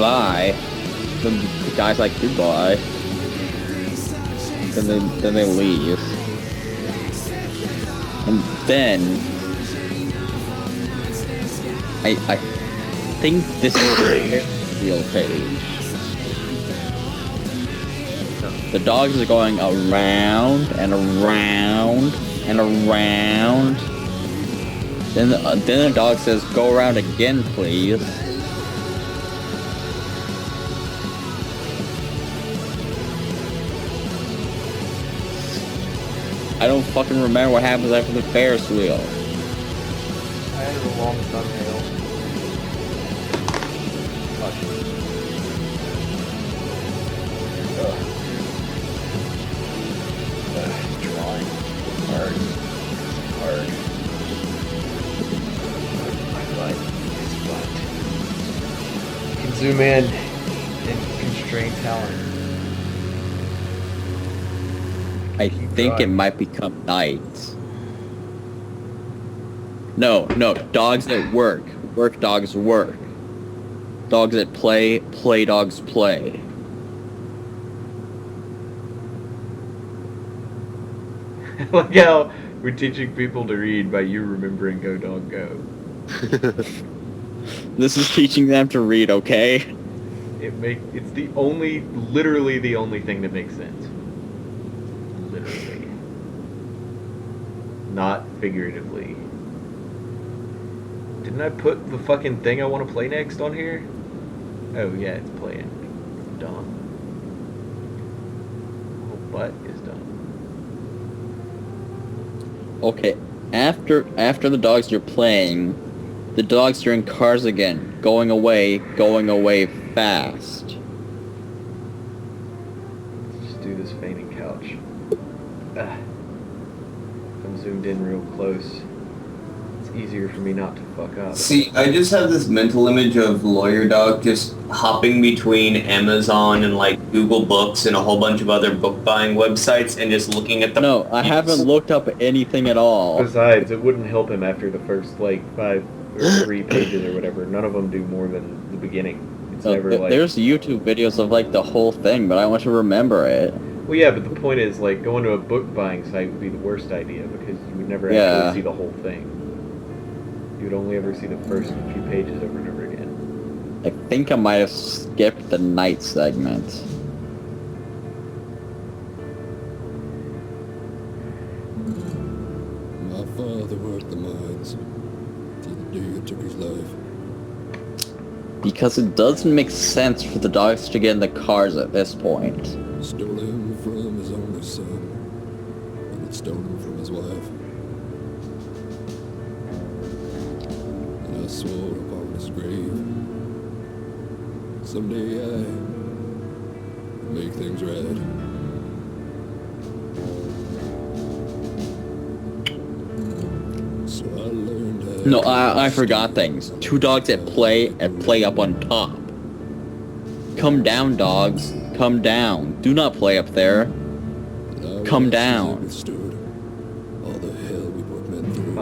goodbye. Then the guy's like, goodbye. Then they leave. And then I think this is the real page. The dogs are going around and around and around. Then the dog says, "Go around again, please." I don't fucking remember what happens after the Ferris wheel. I had a long thumbnail. Drawing. Hard. My butt is butt. You can zoom in and constrain talent. I think it might become night. No, dogs that work dogs work. Dogs that play dogs play. Like how we're teaching people to read by you remembering Go Dog Go. This is teaching them to read, okay? It's literally the only thing that makes sense. Literally. Not figuratively. Didn't I put the fucking thing I want to play next on here? Oh yeah, it's playing. Dumb. Whole butt is dumb. Okay, after the dogs are playing, the dogs are in cars again, going away fast. Let's just do this fainting couch. I'm zoomed in real close. It's easier for me not to fuck up. See, I just have this mental image of Lawyer Dog just hopping between Amazon and like Google Books and a whole bunch of other book buying websites and just looking at the... No, I haven't looked up anything at all. Besides, it wouldn't help him after the first, 5 or 3 pages or whatever. None of them do more than the beginning. It's never, There's YouTube videos of, the whole thing, but I want to remember it. Well, yeah, but the point is, going to a book buying site would be the worst idea, because you would never actually see the whole thing. You would only ever see the first few pages over and over again. I think I might have skipped the night segment. My father worked the mines till the day he took his life. Because it doesn't make sense for the dogs to get in the cars at this point. Stole him from his only son, and it stole him from his wife. And I swore upon his grave, someday I make things right. So I learned how... No, I forgot things. 2 dogs that play and play up on top. Come down, dogs. Come down. Do not play up there. Come down. All the hell we both been through.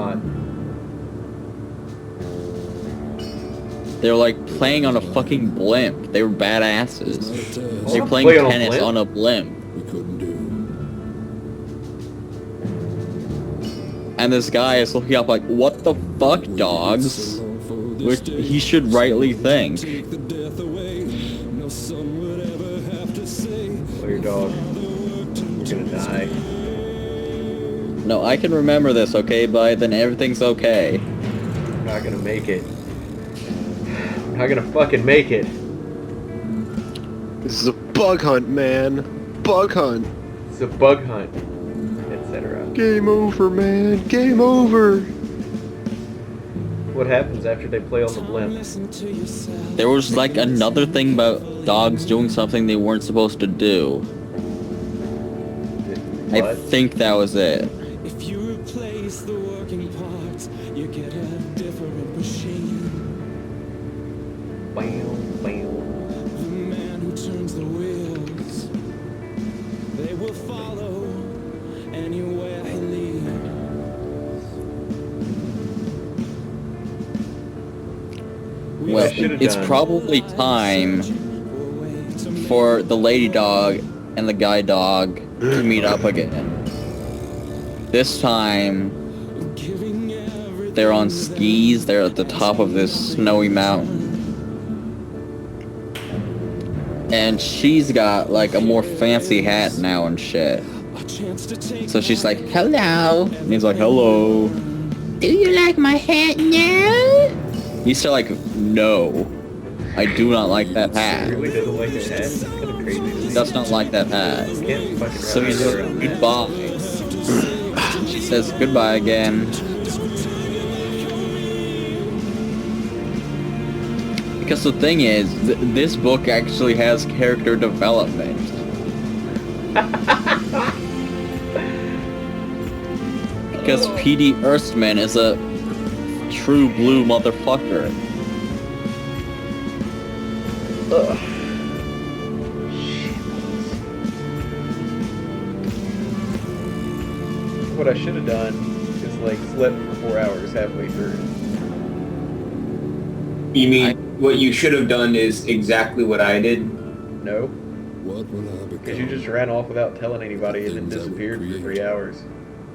They were playing on a fucking blimp. They were badasses. They were playing Play on a tennis blimp? on a blimp. We couldn't do. And this guy is looking up what the fuck, dogs? Which he should rightly think. Lawyer Dog. You're gonna die. No, I can remember this, okay, bud? Then everything's okay. I'm not gonna make it. I'm not gonna fucking make it. This is a bug hunt, man. Bug hunt. It's a bug hunt, etc. Game over, man. Game over. What happens after they play on the blimp? There was another thing about dogs doing something they weren't supposed to do. I What? think that was it. If you replace the working parts, you get a different machine. Bam, bam. The man who turns the wheels, they will follow anywhere he leads. We Well, should have It's done. probably time for the lady dog and the guy dog to meet up again. This time, they're on skis, they're at the top of this snowy mountain. And she's got like a more fancy hat now and shit. So she's like, hello. And he's like, hello. Do you like my hat now? He's still like, no. I do not like that He hat. really doesn't like his hat. It's kind of crazy to He me. does not like that hat. You can't fucking So wrap he's your like, head around that. goodbye. She says goodbye again. Because the thing is, this book actually has character development. Because P.D. Erstmann is a true blue motherfucker. What I should have done is like slept for 4 hours halfway through. You mean what you should have done is exactly what I did? No, What will I become? because you just ran off without telling anybody and then Things I would disappeared for create. 3 hours.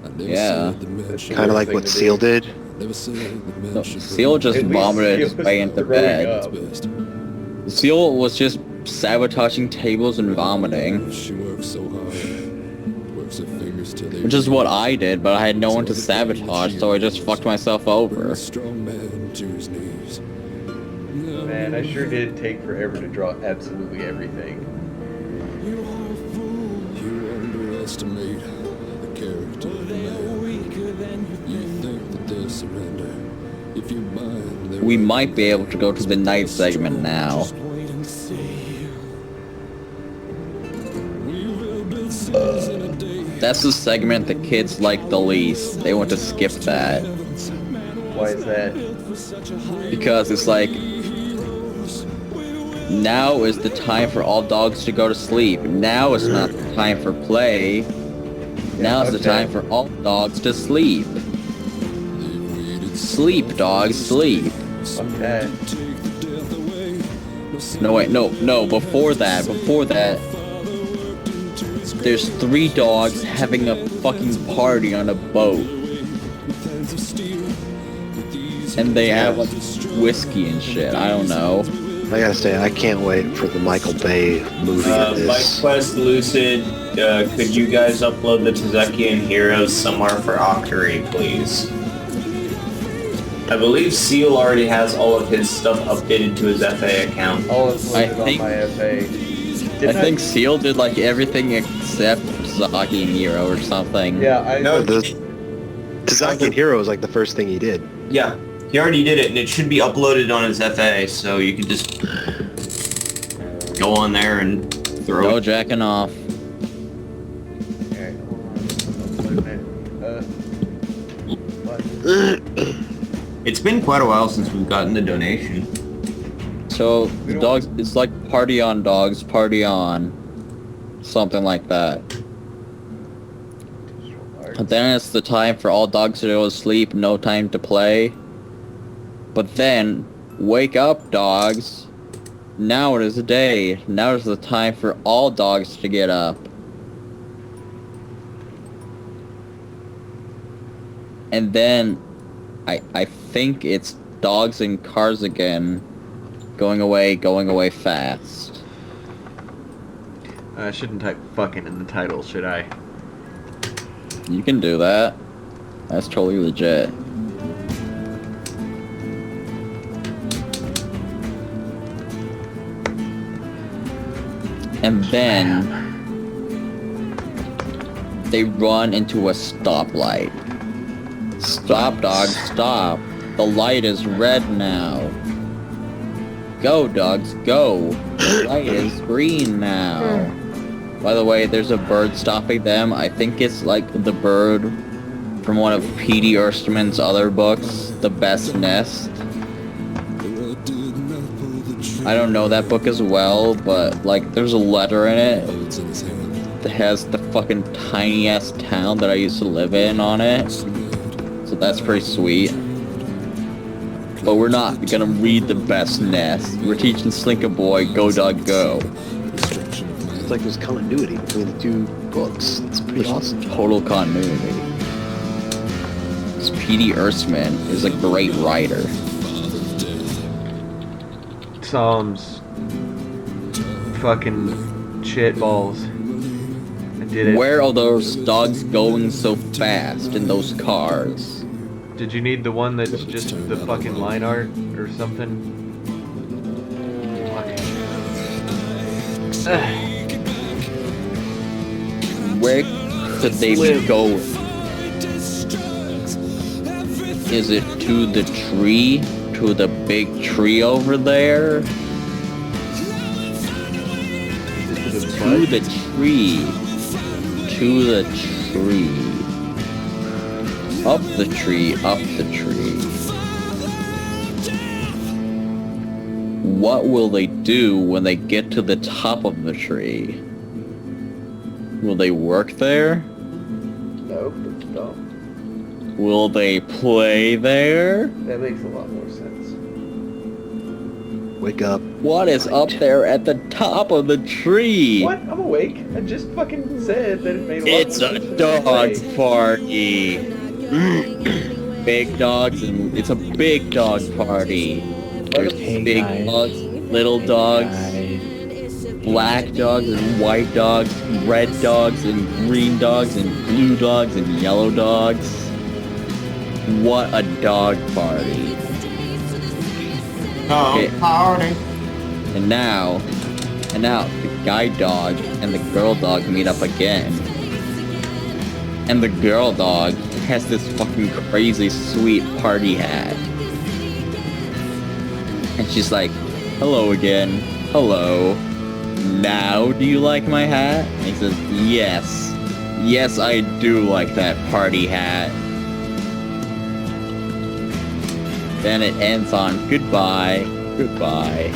I never Yeah. said the man should Kind of like thing what to do. Seal did. never said the man No, should Seal just At least vomited his Seal was way into throwing bed. up. It's best. Seal was just sabotaging tables and vomiting. She works so hard. Works her fingers till they Which is what bleed. I did, but I had no one to sabotage, so I just fucked myself Bring over. a strong man to his knees. Man, I sure did take forever to draw absolutely everything. You underestimate the character of the man. You think that they'll surrender. If you bind their We might be able to go to the night segment now. Just wait and see. We will build cities in a day. That's the segment the kids like the least. They want to skip that. Why is that? Because it's like, now is the time for all dogs to go to sleep. Now is not the time for play. Now is the okay. time for all dogs to sleep. Sleep, dogs, sleep. Fuck that. No, wait, no, before that, there's 3 dogs having a fucking party on a boat. And they have like whiskey and shit, I don't know. I gotta say, I can't wait for the Michael Bay movie of Bike this. Quest Lucid, could you guys upload the Tezekian Heroes somewhere for Octory, please? I believe Seal already has all of his stuff updated to his FA account. All it's I loaded on think- my FA. I think Seal did like everything except Zaki and Hero or something. Yeah, I No, The Tezekian Hero was like the first thing he did. Yeah, he already did it, and it should be uploaded on his FA, so you can just go on there and throw No it. jacking off. Alright, hold on. What? It's been quite a while since we've gotten the donation. So the dogs, it's like party on dogs, party on, something like that. But then it's the time for all dogs to go to sleep, no time to play. But then, wake up, dogs. Now it is the day. Now is the time for all dogs to get up. And then, I think it's dogs and cars again. Going away fast. I shouldn't type fucking in the title, should I? You can do that. That's totally legit. And then they run into a stoplight. Stop, dogs, stop. The light is red now. Go, dogs, go. The light is green now. By the way, there's a bird stopping them. I think it's like the bird from one of P.D. Erstmann's other books, The Best Nest. I don't know that book as well, but like there's a letter in it It's in his hand. that has the fucking tiny ass town that I used to live in on it. So that's pretty sweet. but we're not gonna read the best nest. We're teaching Slinker Boy Go Dog Go. It's like there's continuity between the two books. It's pretty awesome. Total continuity. This P.D. Earthman is a great writer. Psalms. Fucking shitballs. I did it. Where are those dogs going so fast in those cars? Did you need the one that's just the fucking line art or something? Where could they be going? Is it to the tree? To the big tree over there? To the tree. To the tree. Up the tree, up the tree. What will they do when they get to the top of the tree? Will they work there? No, that's dumb. Will they play there? That makes a lot more sense. Wake up. What is up there at the top of the tree? What? I'm awake. I just fucking said that it made a lot It's more a sense. dog party. Big dogs and it's a big dog party. There's big dogs, little dogs, black dogs and white dogs, red dogs and green dogs and blue dogs and yellow dogs. What a dog party. Okay. Party. And now the guy dog and the girl dog meet up again. And the girl dog has this fucking crazy sweet party hat. And she's like, hello again. Hello. Now do you like my hat? And he says, yes. Yes, I do like that party hat. Then it ends on goodbye, goodbye.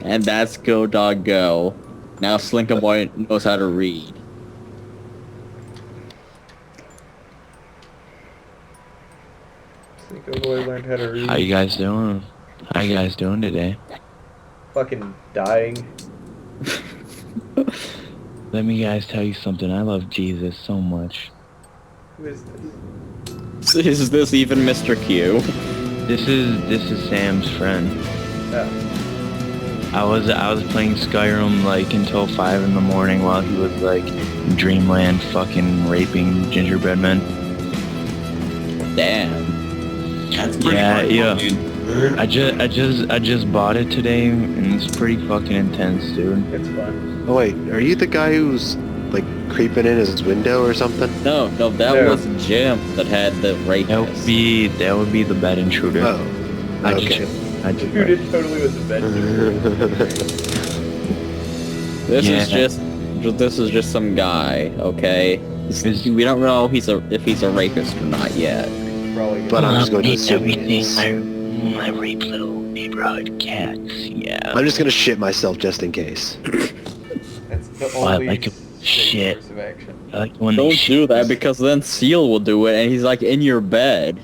And that's Go Dog Go. Now Slinker Boy knows how to read. Slinker Boy learned how to read. How you guys doing? How you guys doing today? Fucking dying. Let me guys tell you something. I love Jesus so much. Who is this? Is this even Mr. Q? This is Sam's friend. Oh. I was playing Skyrim like until 5 in the morning while he was like in Dreamland fucking raping gingerbread men. Damn. That's pretty Yeah, hardcore, yeah. dude. I just bought it today and it's pretty fucking intense, dude. It's fun. Oh wait, are you the guy who's like creeping in his window or something? No, that No. was Jim that had the rapist. That would be the bed intruder. Oh, I okay. just Dude, it totally was a bed. This Yeah. is just some guy, okay? We don't know if he's a rapist or not yet. Probably But I'm just going to assume he everything. is. I rape little neighborhood cats. Yeah. I'm just gonna shit myself just in case. That's the Oh, I only like a safe shit. course of action. I like when they Don't shit do that because then Seal will do it and he's like in your bed.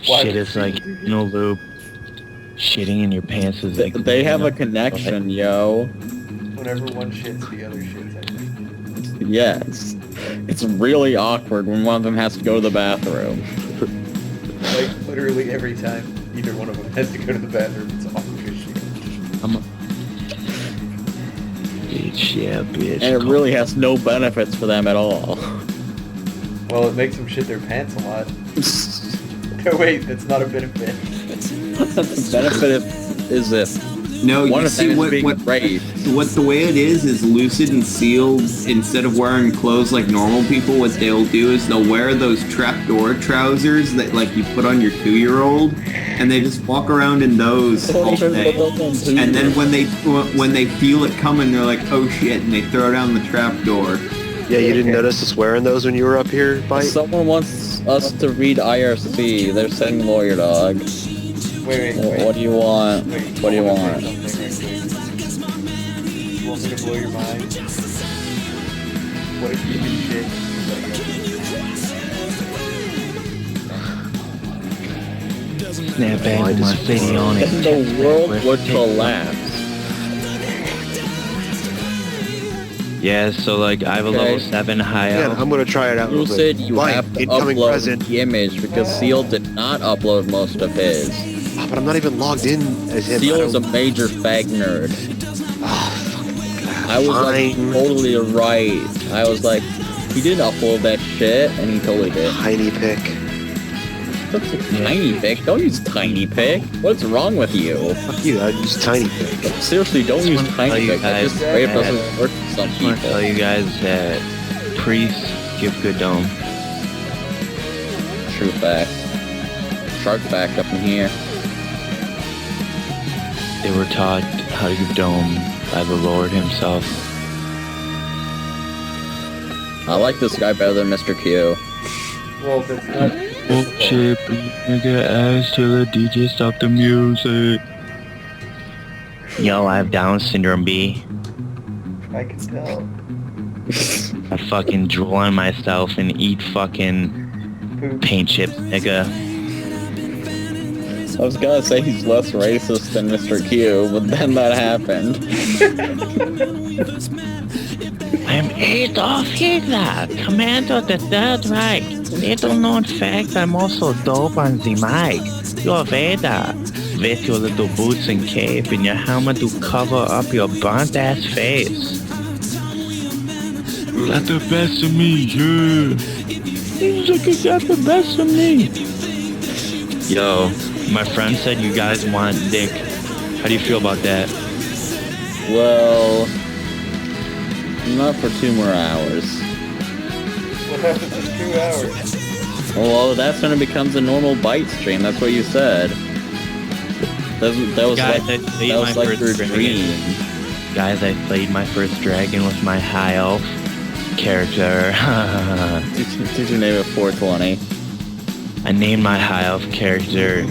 Why shit would is like you do in a loop. Shitting in your pants is like They have a connection, yo. Whenever one shits, the other shits, I think. Yes. It's really awkward when one of them has to go to the bathroom. Like, literally every time either one of them has to go to the bathroom, it's awkward as shit. I'm a bitch, yeah, bitch. And it really has no benefits for them at all. Well, it makes them shit their pants a lot. No, wait, that's not a benefit. The benefit is this. No, One you of them see is what being raped. the way it is Lucid and Sealed, instead of wearing clothes like normal people, what they'll do is they'll wear those trapdoor trousers that like you put on your 2-year-old, and they just walk around in those all day. And then when they feel it coming, they're like, oh shit, and they throw down the trapdoor. Yeah, you didn't notice us wearing those when you were up here, Bite? Someone wants us to read IRC. They're saying lawyer dog. Wait. What do you want? Wait, What do you I wanna want? say something right quick. You want me to blow your mind? What if you do shit? Snapback with my city on it. Then the world would collapse. Yeah, so like I have a level 7 high Again, elf. I'm gonna try it out. You real quick. said you Light, have to incoming upload present. the image because Seal did not upload most of his. Ah, but I'm not even logged in as him. Seal I is a don't- major fag nerd. I was like Fine. totally right. I was like, he didn't upload that shit, and he totally did. Tiny pick. What's a tiny pic? Don't use tiny pic. What's wrong with you? Fuck you, I use tiny pick. Seriously, don't use wanna tell tiny you pic. That guys just straight up that- doesn't work for some I want to tell people. you guys that priests give good dome. True fact. Shark fact up in here. They were taught how to give dome by the Lord himself. I like this guy better than Mr. Q. Well, that's not. Bullshit, nigga ass till the DJ stop the music. Yo, I have Down syndrome, B. I can tell. I fucking drool on myself and eat fucking Poop. paint chips, nigga. I was gonna say he's less racist than Mr. Q, but then that happened. I'm Adolf Hitler, commander of the Third Reich. Little known fact, I'm also dope on the mic. You're Vader, with your little boots and cape and your helmet to cover up your burnt ass face. You got the best of me, yeah. Seems like you got the best of me. Yo, my friend said you guys want dick. How do you feel about that? Well, not for 2 more hours. What happens in 2 hours? Well, that's when it becomes a normal bite stream. That's what you said. That was Guys, like, I played that was my like your first dream. Guys, I played my first dragon with my high elf character. Did you name it 420? I named my high elf character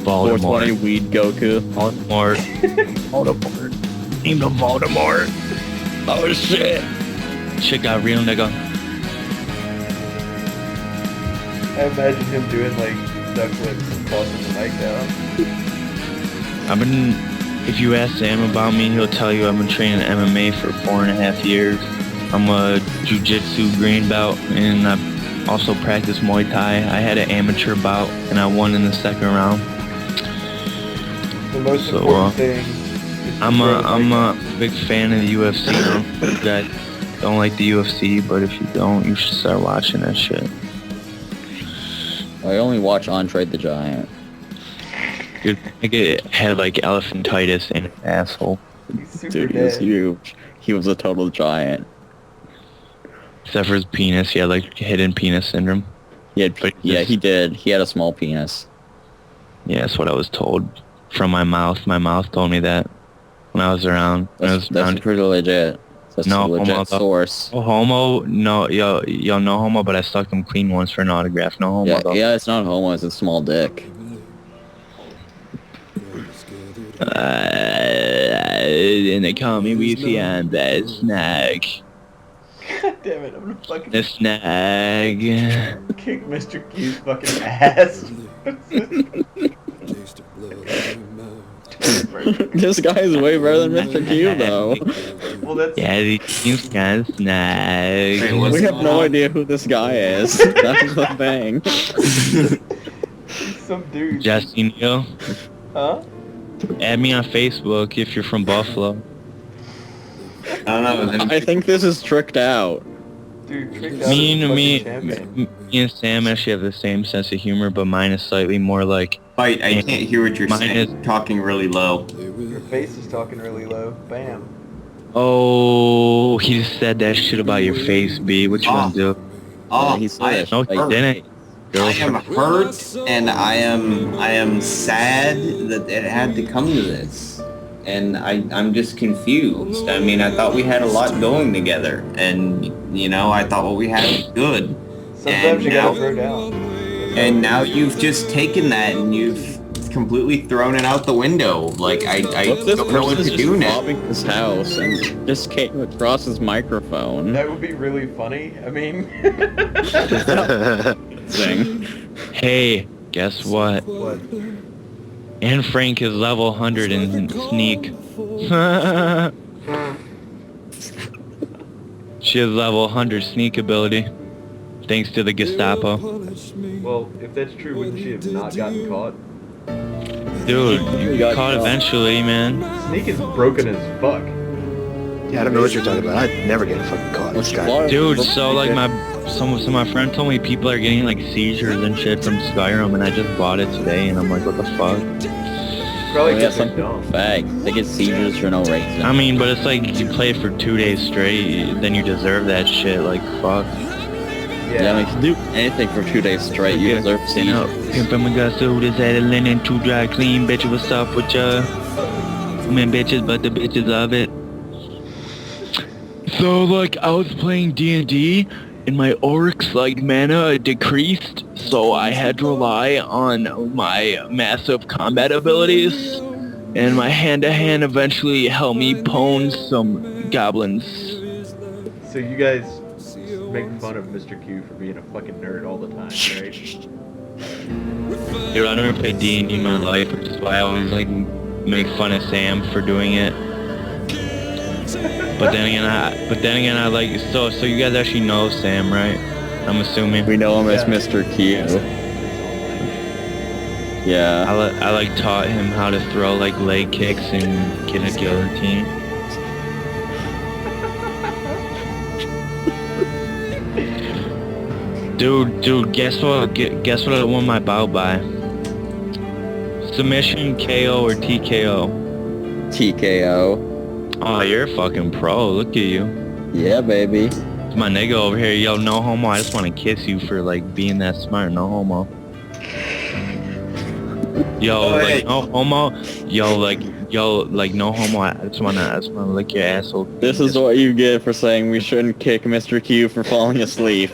Voldemort. 420 Weed Goku. Voldemort. Voldemort. Named him Voldemort. Oh shit! Shit got real, nigga. I imagine him doing like duck flips and tossing the mic down. If you ask Sam about me, he'll tell you I've been training MMA for 4.5 years. I'm a jiu-jitsu green belt, and I also practice Muay Thai. I had an amateur bout, and I won in the second round. The most So, important thing is to I'm throw the mic a big fan of the UFC. You guys don't like the UFC, but if you don't, you should start watching that shit. I only watch Andre the Giant. Dude, nigga had like elephantitis in his asshole. He's super Dude, he was dead. huge. He was a total giant. Except for his penis, he had like hidden penis syndrome. Yeah, But yeah, this- he did. He had a small penis. Yeah, that's what I was told from my mouth. My mouth told me that when I was around. When I was That's around. pretty legit. That's No, a legit homo, though. source. Oh, homo? No, yo, no homo, but I stuck him clean once for an autograph. No homo, Yeah, though. yeah, it's not homo, it's a small dick. And they call me Weezy and the snag. God damn it, I'm gonna fucking The snag. kick Mr. Q's fucking ass. Taste of blood in your mouth. This guy is way better than Mr. Q, though. Well, that's Yeah, these guys snag. Wait, what's We have going no on? idea who this guy is. That's the thing. some dude. Jesse Neal. Huh? Add me on Facebook if you're from Buffalo. I don't know. I think this is tricked out. Dude, tricked out Me as a and fucking me, champion. me and Sam actually have the same sense of humor, but mine is slightly more like. Fight, I can't hear what you're Mine saying. Talking really low. Your face is talking really low. Bam. Oh, he just said that shit about your face, B. What you gonna do? Oh, he said I, it. No, he Like, didn't. I am hurt, and I am sad that it had to come to this, and I'm just confused. I mean, I thought we had a lot going together, and you know, I thought what we had was good, Sometimes you now- gotta throw down. and now you've just taken that and you've completely thrown it out the window. Like I What this don't know what person to do just now. robbing his house and just came across his microphone. That would be really funny. I mean, Thing. Hey, Guess what? What? Anne Frank is level 100 in sneak. She has level 100 sneak ability. Thanks to the Gestapo. Well, if that's true, wouldn't she have not gotten caught? Dude, you get caught eventually, man. Sneak is broken as fuck. Yeah, I don't know what you're talking about. I'd never get fucking caught. This guy. Dude, so like my friend told me people are getting like seizures and shit from Skyrim, and I just bought it today, and I'm like, what the fuck? Probably Yeah, because some fact. They get seizures for no reason. I mean, but it's like you play for 2 days straight, then you deserve that shit. Like fuck. Yeah, I mean, if you do anything for 2 days straight, you deserve seizures. Pimpin' my guts, so this had a linen to dry clean, bitch. What's up with ya? I mean, bitches, but the bitches of it. So like I was playing D&D and my orcs like mana decreased, so I had to rely on my massive combat abilities, and my hand-to-hand eventually helped me pwn some goblins. So you guys make fun of Mr. Q for being a fucking nerd all the time, right? Dude, I never played D&D in my life, which is why I always like make fun of Sam for doing it. But then again, I like so you guys actually know Sam, right? I'm assuming. We know him as Mr. Q. Yeah. I like taught him how to throw like leg kicks and get a guillotine. Dude, guess what? Guess what I won my bout by? Submission, KO, or TKO? TKO. Oh, you're a fucking pro. Look at you. Yeah, baby. It's my nigga over here. Yo, no homo. I just want to kiss you for like being that smart. No homo. Yo, like no homo. Yo, like no homo. I just wanna lick your asshole. This is what you get for saying we shouldn't kick Mr. Q for falling asleep.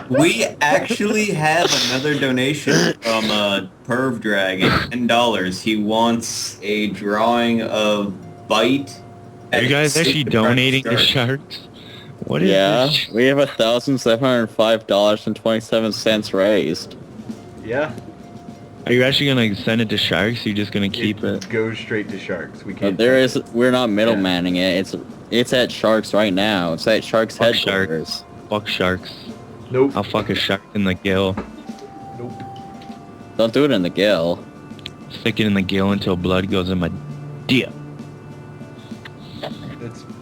We actually have another donation from Perv Dragon, $10. He wants a drawing of Bite. Are you guys actually donating to sharks? What is this? We have $1,705.27 raised. Yeah. Are you actually gonna send it to sharks? Or you just gonna keep it? Goes straight to sharks. We can't. We're not middlemaning it. It's at Sharks right now. It's at Sharks Fuck headquarters. Fuck sharks. Nope. I'll fuck a shark in the gill. Nope. Don't do it in the gill. Stick it in the gill until blood goes in my dick.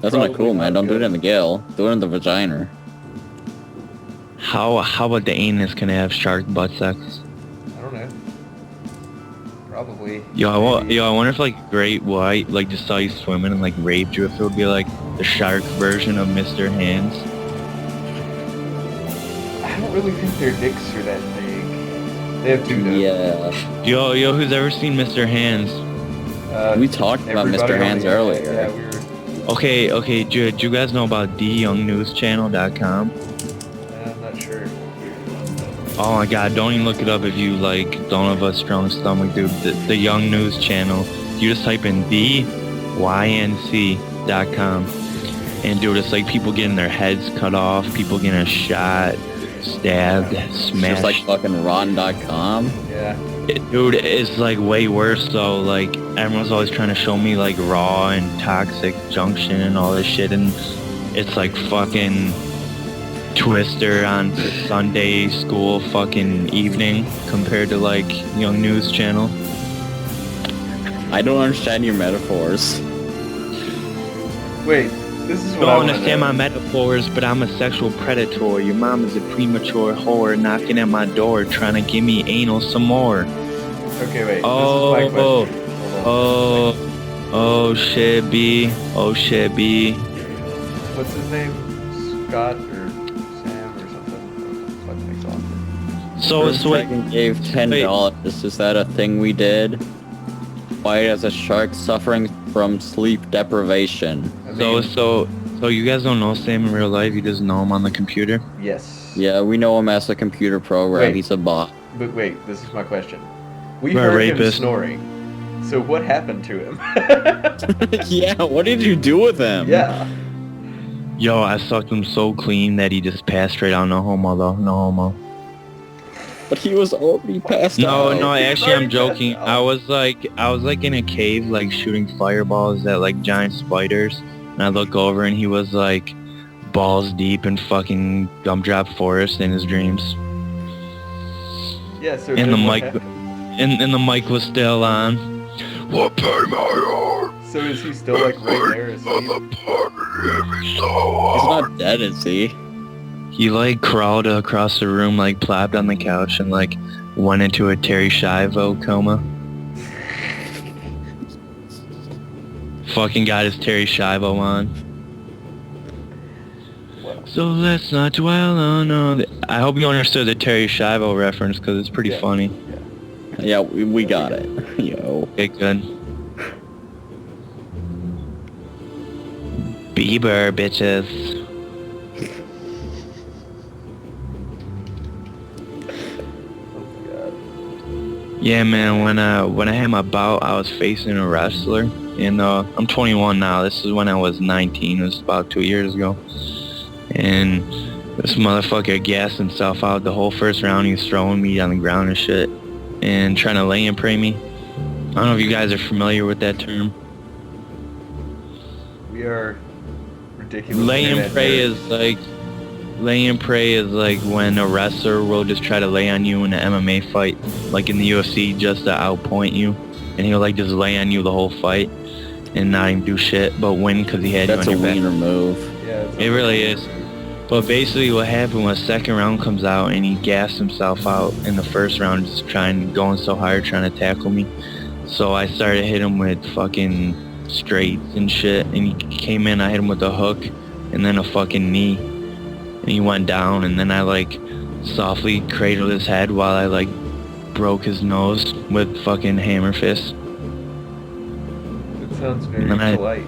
That's not cool, man. Don't do it in the gill. Do it in the vagina. How about the anus can have shark butt sex? I don't know. Probably. Yo, I wonder if like Great White like just saw you swimming and like raped you. If it would be like the shark version of Mr. Hands. I don't really think their dicks are that big. They have two though. Yeah. Yo, who's ever seen Mr. Hands? We talked about Mr. Hands earlier. Yeah, we were. Okay, do you guys know about theyoungnewschannel.com? I'm not sure. Oh my god, don't even look it up if you like don't have a strong stomach, dude. The Young News Channel. You just type in theyync.com, and dude, it's like people getting their heads cut off, people getting shot, stabbed, smashed. Just like fucking Ron.com. Yeah. Dude, it's like way worse though. Like everyone's always trying to show me like Raw and Toxic Junction and all this shit, and it's like fucking Twister on Sunday school fucking evening compared to like Young News Channel. I don't understand your metaphors. Wait, this is You what I don't wanna understand know. my metaphors, but I'm a sexual predator. Your mom is a premature whore knocking at my door trying to give me anal some more. Okay, wait. Oh, this is my question. Hold on. Oh shit, B. Oh shit, B. What's his name? Scott or Sam or something? What makes awkward. So wait. Gave $10. Is that a thing we did? White as a shark suffering from sleep deprivation. I mean, So you guys don't know Sam in real life? You just know him on the computer? yes. Yeah, we know him as a computer program. Wait. He's a bot. But wait, this is my question. We You're a heard him rapist. snoring. So what happened to him? Yeah, what did you do with him? Yeah. Yo, I sucked him so clean that he just passed straight out. No homo though. No homo. But he was already passed No, out. no, actually I'm joking. out. I was like in a cave, like shooting fireballs at like giant spiders, and I look over and he was like balls deep in fucking gumdrop forest in his dreams. Yeah, so And the then what mic, happened? and the mic was still on. What part my heart? So is he still like right there asleep? He's not dead, is he? He like crawled across the room, like plopped on the couch, and like went into a Terry Schiavo coma. Fucking got his Terry Schiavo on. So let's not dwell on all the... I hope you understood the Terry Schiavo reference because it's pretty Yeah. funny. Yeah, we got it. Yo. Okay, good. Bieber, bitches. Yeah, man. When I had my bout, I was facing a wrestler, and I'm 21 now. This is when I was 19. It was about 2 years ago, and this motherfucker gassed himself out the whole first round. He was throwing me on the ground and shit, and trying to lay and pray me. I don't know if you guys are familiar with that term. We are ridiculous. Lay and internet pray nerds. lay and pray is like when a wrestler will just try to lay on you in an MMA fight, like in the UFC, just to outpoint you, and he'll like just lay on you the whole fight and not even do shit, but win because he had That's you a on your back. wiener move. Yeah, it's It really is. But basically what happened was second round comes out and he gassed himself out in the first round, just going so hard, trying to tackle me. So I started hitting him with fucking straights and shit, and he came in, I hit him with a hook and then a fucking knee, and he went down, and then I like softly cradled his head while I like broke his nose with fucking hammer fist. It sounds very And I- polite.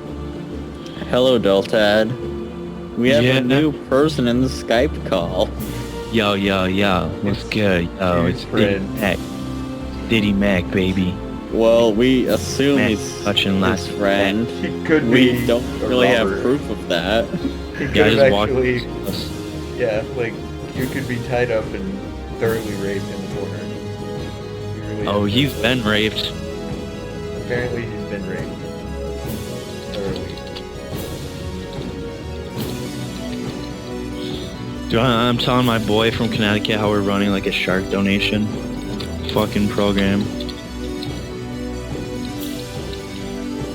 Hello, Deltad. We have Yeah. a new person in the Skype call. Yo, what's good? Yo, His it's Diddy friend. Mac. Diddy Mac, baby. Well, we assume Man, he's touching his last friend. He could be. We don't a really robber. have proof of that. He could Yeah, I have just walked. actually. Yeah, like you could be tied up and thoroughly raped in the corner. You really Oh, have he's to- been raped. Apparently, he's been raped. Thoroughly. Dude, I'm telling my boy from Connecticut how we're running like a shark donation fucking program.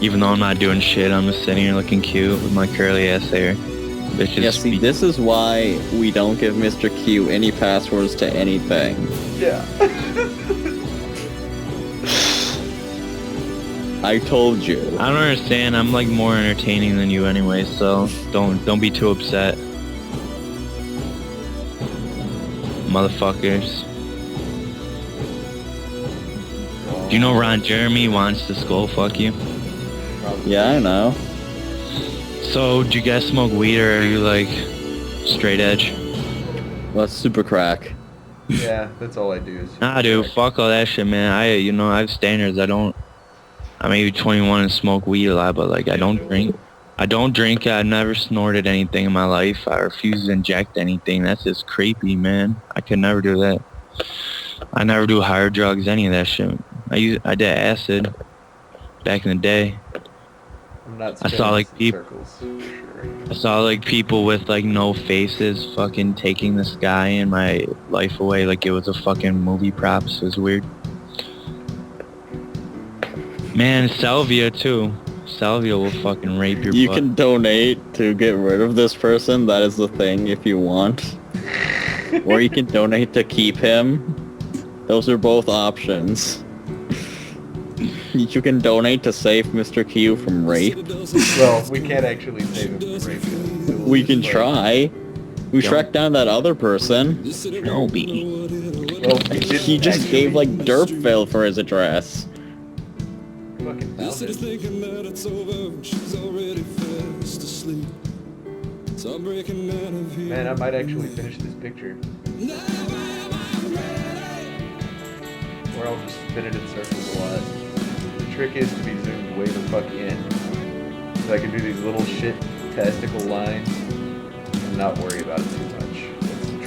Even though I'm not doing shit, I'm just sitting here looking cute with my curly ass hair. Bitches Yeah, see, this is why we don't give Mr. Q any passwords to anything. Yeah. I told you. I don't understand. I'm like more entertaining than you anyway, so don't be too upset. Motherfuckers. Do you know Ron Jeremy wants to skull fuck you? Yeah, I know. So, do you guys smoke weed or are you like straight edge? Well, that's super crack. Yeah, that's all I do. Is Nah, dude, fuck all that shit, man. I have standards. I may be 21 and smoke weed a lot, but like I don't drink. I've never snorted anything in my life. I refuse to inject anything. That's just creepy, man. I could never do that. I never do hard drugs, any of that shit. I did acid back in the day. I'm not I saw, like, spinning peop- circles, for sure. I saw like people with like no faces fucking taking this guy and my life away like it was a fucking movie props. It was weird. Man, salvia too. Salvia will fucking rape your You butt. can donate to get rid of this person. That is the thing if you want. Or you can donate to keep him. Those are both options. You can donate to save Mr. Q from rape. Well, we can't actually save him from rape. So we'll We just, can like- try. We tracked down that other person. Shelby. Well, He just gave like Derpville for his address. Fucking found it. Thinking that it's over, she's already fast asleep. So I'm breaking out of here. Man, I might actually finish this picture. Or I'll just spin it in circles a lot. The trick is to be zoomed way the fuck in. So I can do these little shit testicle lines and not worry about it too much. That's the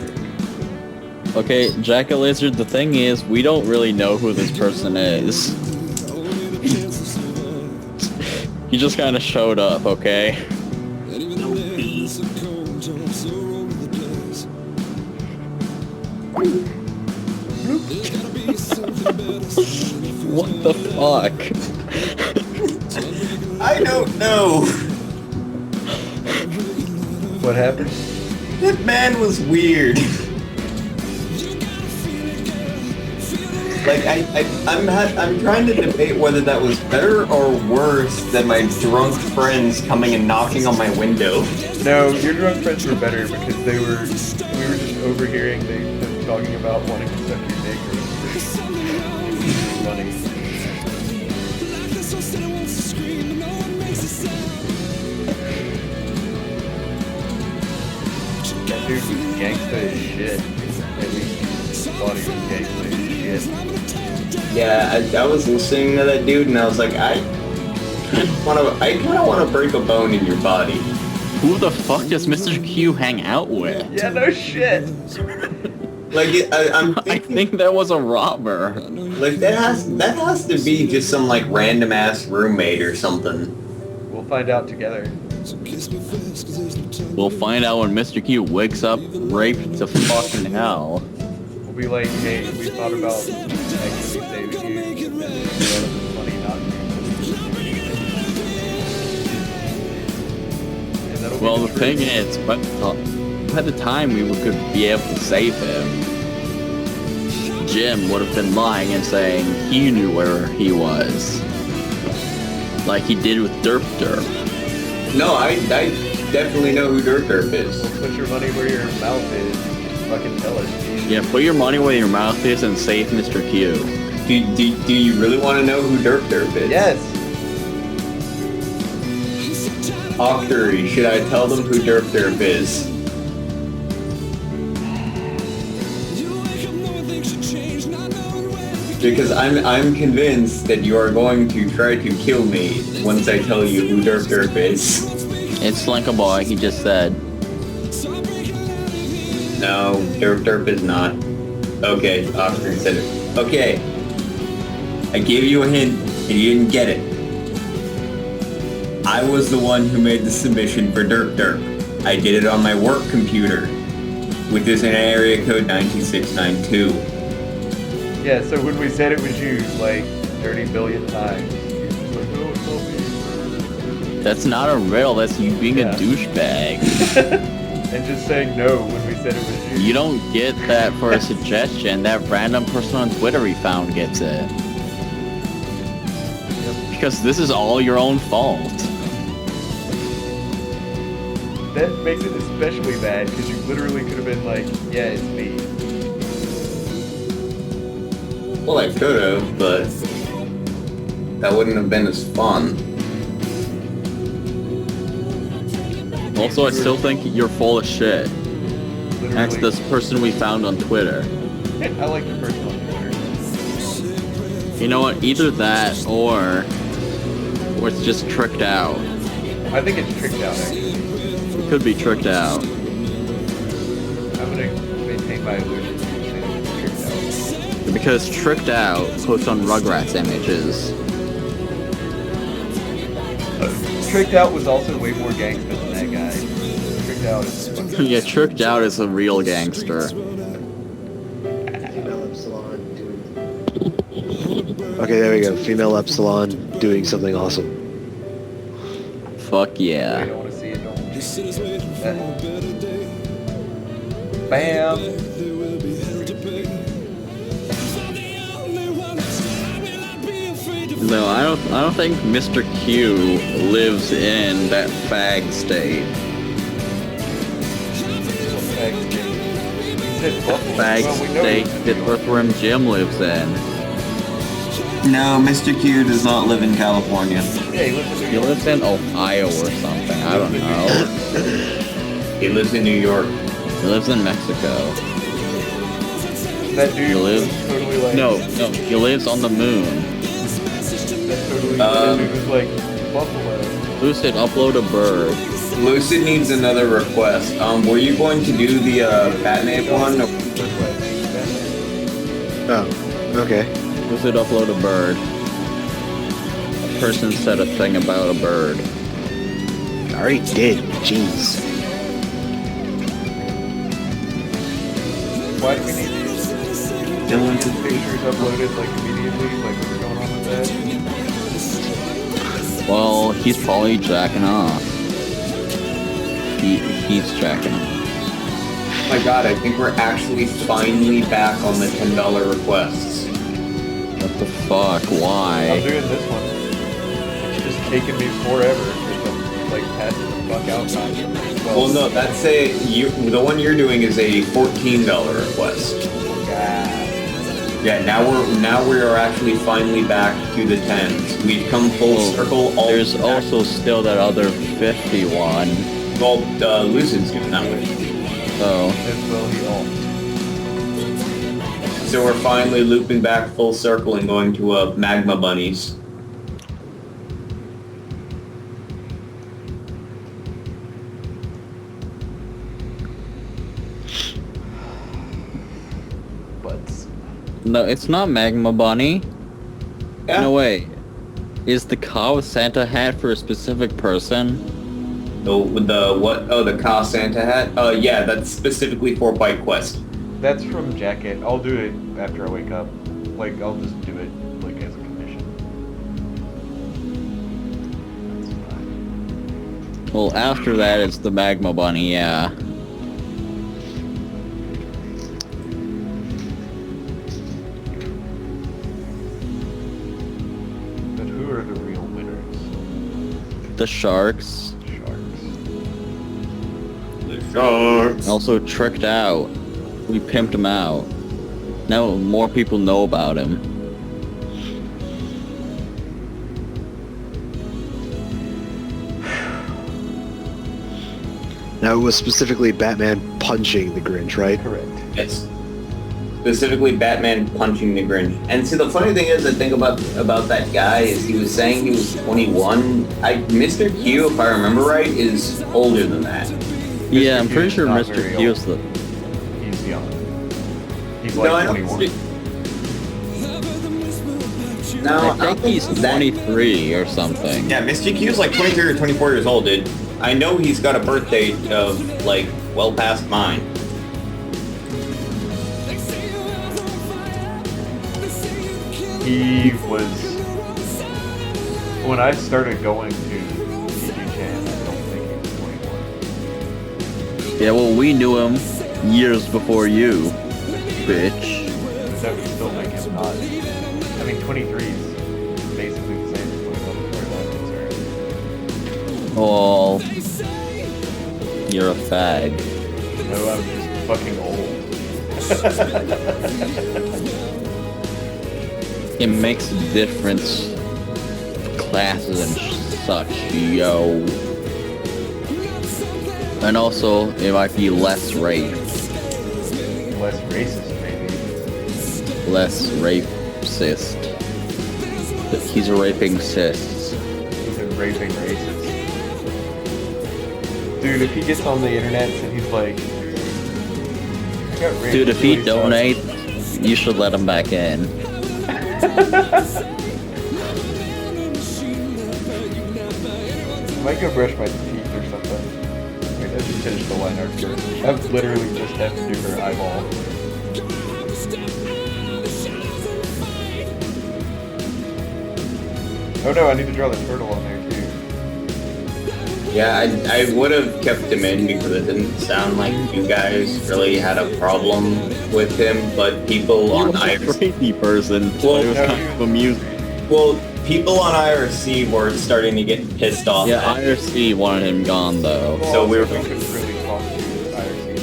trick. Okay, Jack-a-Lizard, the thing is, we don't really know who this person is. He just kind of showed up, okay? What the fuck? I don't know. What happened? That man was weird. Like I'm trying to debate whether that was better or worse than my drunk friends coming and knocking on my window. No, your drunk friends were better because we were just overhearing them talking about wanting to suck your dick or funny. That dude was gangsta as shit. At least he thought he was gangsta as shit. Yeah, I was listening to that dude and I was like, I kind of want to break a bone in your body. Who the fuck does Mr. Q hang out with? Yeah, no shit. Like I'm I thinking, think that was a robber. like that has to be just some like random ass roommate or something. We'll find out together. We'll find out when Mr. Q wakes up raped to fucking hell. We'll be like, hey, we thought about actually saving you. And then it's funny not to. And that'll be Well, the truth. thing is, by the time we could be able to save him, Jim would have been lying and saying he knew where he was. Like he did with Derp Derp. No, I definitely know who Dirt Derp is. Put your money where your mouth is. Fucking tell us. Yeah, put your money where your mouth is and save Mr. Q. Do you really want to know who Dirt Derp is? Yes. Octory, should I tell them who Dirt Derp is? Because I'm convinced that you are going to try to kill me once I tell you who Dirt Derp is. It's Slinka Boy, he just said. No, Dirt Derp is not. Okay, Octory said it. Okay. I gave you a hint and you didn't get it. I was the one who made the submission for Dirt Derp. I did it on my work computer, which is in area code 92692. Yeah, so when we said it was you, like 30 billion times, you were just like, oh, it's all me. That's not a riddle, that's you being Yeah. a douchebag. And just saying no when we said it was you. You don't get that for a suggestion. That random person on Twitter we found gets it. Because this is all your own fault. That makes it especially bad because you literally could have been like, yeah, it's me. Well, I could have, but that wouldn't have been as fun. Also, I still think you're full of shit. Literally. That's this person we found on Twitter. I like the person on Twitter. You know what? Either that or it's just tricked out. I think it's tricked out, actually. It could be tricked out. I'm gonna maintain my illusion. I think it's tricked out. Because tricked out puts on Rugrats images. Tricked out was also way more gangster than that guy. Tricked out is fucking... Yeah, tricked out is a real gangster. Female Epsilon doing... Okay, there we go. Female Epsilon doing something awesome. Fuck You yeah. don't want to see it, don't. Bam! No, I don't think Mr. Q lives in that fag state. Fag state that Earthworm Jim lives in. No, Mr. Q does not live in California. Yeah, he lives in New He York. lives in Ohio or something. I don't know. He lives in New York. He lives in Mexico. That dude He lives... was totally like... No, he lives on the moon. That's totally... that dude was like, Buffalo. Lucid, upload a bird. Lucid needs another request. Were you going to do the Batman one? Oh, okay. Lucid upload a bird. A person said a thing about a bird. I already did. Jeez. Why do we need these pictures uploaded like immediately? Like what's going on with that? Well, he's probably jacking off. He's jacking off. Oh my god, I think we're actually finally back on the $10 requests. What the fuck? Why? I'm doing this one. It's just taking me forever because I'm like passing the fuck out constantly. Well, no, that's the one you're doing is a $14 request. God. Yeah, now we are actually finally back to the 10s. We've come full circle. There's also still that other 51. Well, Lucid's doing that one. So, As well he all. So we're finally looping back full circle and going to Magma Bunnies. Butts. no, it's not Magma Bunny. Yeah. No way. Is the car with Santa hat for a specific person? The Ka Santa hat? Yeah, that's specifically for Bike Quest. That's from Jacket. I'll do it after I wake up. Like, I'll just do it, like, as a commission. That's fine. Well, after that, it's the Magma Bunny, yeah. But who are the real winners? The Sharks. Sharks. Also tricked out. We pimped him out. Now more people know about him. Now it was specifically Batman punching the Grinch, right? Correct. Yes. Specifically Batman punching the Grinch. And see, the funny thing is, I think about that guy is he was saying he was 21. Mr. Q, if I remember right, is older than that. Yeah, I'm Q pretty is sure not Mr. very Q old. is the... He's young. He's No, like I don't 21. No, I think he's 23 or something. Yeah, Mr. Q's like 23 or 24 years old, dude. I know he's got a birthday of, like, well past mine. He was... When I started going to TG Chan, I don't think he was 21. Yeah, well, we knew him years before you, bitch. But that would still make him not... I mean, 23 is basically the same as 21 as far as I'm concerned. Oh, you're a fag. No, I'm just fucking old. It makes a difference. Classes and such, yo. And also, it might be less rape. Less racist, maybe. Less racist. He's raping cysts. He's a raping racist. Dude, if he gets on the internet and he's like... I got raped Dude, if he really hard. donates, you should let him back in. I might go brush my teeth or something. Wait, let's just finish the line art first. I've literally just have to do her eyeball. Oh no, I need to draw the turtle on there too. Yeah, I would have kept him in because it didn't sound like you guys really had a problem with him, but people on You're a IRC... crazy person. Well, It was no, kind of amusing. Well, people on IRC were starting to get pissed off Yeah, at him. IRC wanted him gone though. Well, So also, we were- we could really talk to IRC.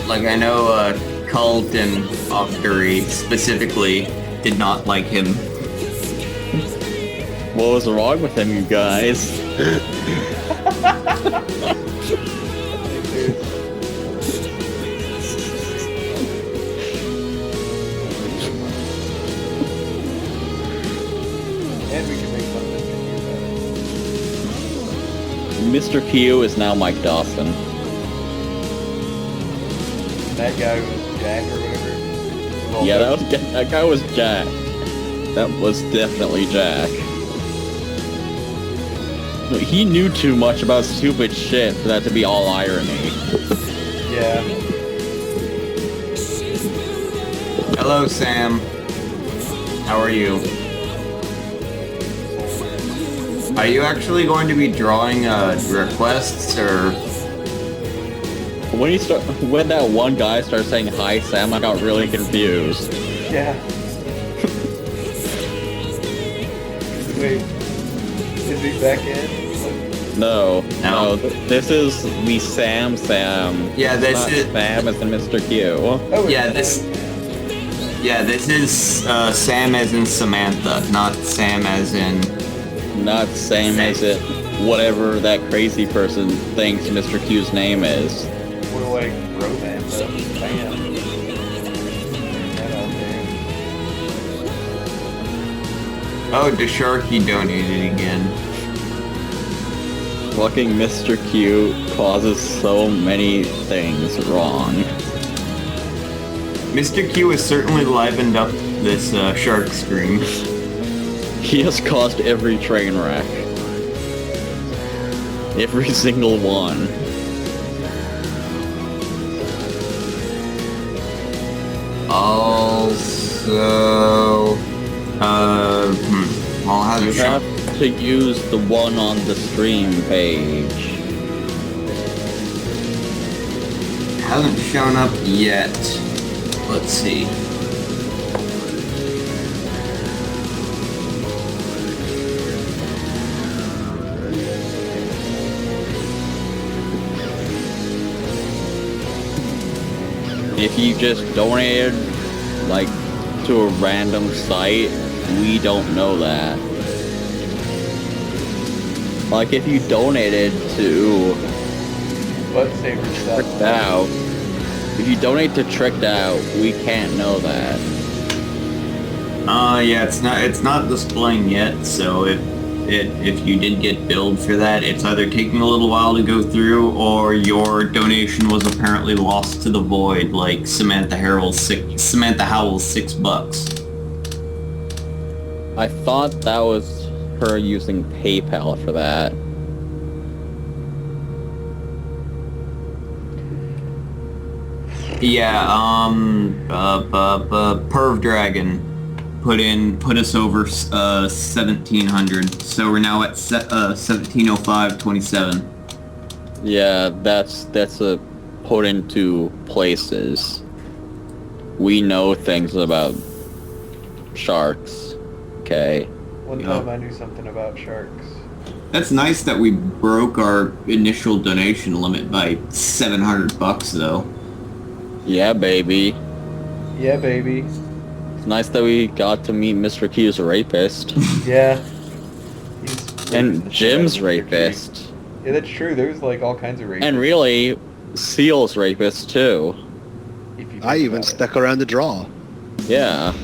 Like, I know Cult and Octory specifically did not like him. What was wrong with him, you guys? And we can make fun of him. Mr. Q is now Mike Dawson. That guy was Jack or whatever. Well, Yeah, that guy was Jack. That was definitely Jack. He knew too much about stupid shit for that to be all irony. Yeah. Hello, Sam. How are you? Are you actually going to be drawing requests, or? When that one guy started saying hi, Sam, I got really confused. Yeah. Wait. Is he back in? No. No. This is the Sam. Yeah, this Not is. Sam as in Mr. Q. Oh, Yeah, this. Yeah, this is Sam as in Samantha, not Sam as in. Not Sam as it whatever that crazy person thinks Mr. Q's name is. More like romance. Bam. That out there. Oh, DeSharky donated again. Fucking Mr. Q causes so many things wrong. Mr. Q has certainly livened up this shark stream. He has caused every train wreck. Every single one. Also, well, how You to have to use the one on the stream page. hasn't shown up yet. Let's see. If you just donated, like, to a random site, we don't know that. Like, if you donated to Butt saver stuff. Tricked Out, if you donate to Tricked Out, we can't know that. Yeah, it's not displaying yet, so if you did get billed for that, it's either taking a little while to go through, or your donation was apparently lost to the void, like Samantha Howell's $6. I thought that was her using PayPal for that. Yeah, Perv Dragon put us over 1700, so we're now at 1705.27. Yeah, that's a put into places. We know things about sharks. Okay. One time I knew something about sharks. That's nice that we broke our initial donation limit by $700 though. Yeah, baby. Yeah, baby. It's nice that we got to meet Mr. Q's rapist. Yeah. And Jim's rapist. Yeah, that's true. There's like all kinds of rapists. And really, Seal's rapist too. If you think I even about it. stuck around to draw. Yeah.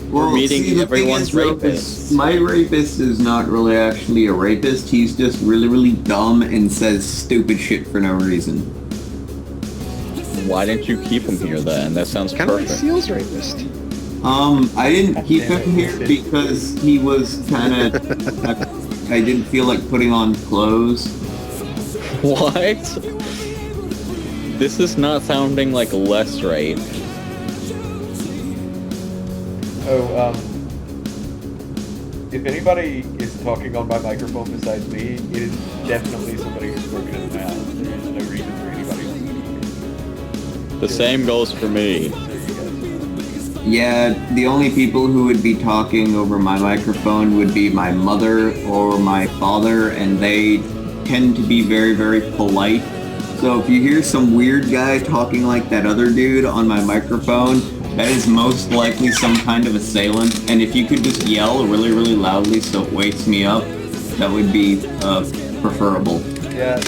Well, meeting the thing everyone's is, though, rapist. My rapist is not really actually a rapist. He's just really, really dumb and says stupid shit for no reason. Why didn't you keep him here then? That sounds Kind of like perfect. Seal's rapist. I didn't keep him here because he was kind of... I didn't feel like putting on clothes. What? This is not sounding like less rape. Oh, if anybody is talking on my microphone besides me, it is definitely somebody who's working in the house. There is no reason for anybody else to be here. The same goes for me. So you guys. Yeah, the only people who would be talking over my microphone would be my mother or my father, and they tend to be very, very polite. So if you hear some weird guy talking like that other dude on my microphone, that is most likely some kind of assailant. And if you could just yell really, really loudly so it wakes me up, that would be preferable. Yeah,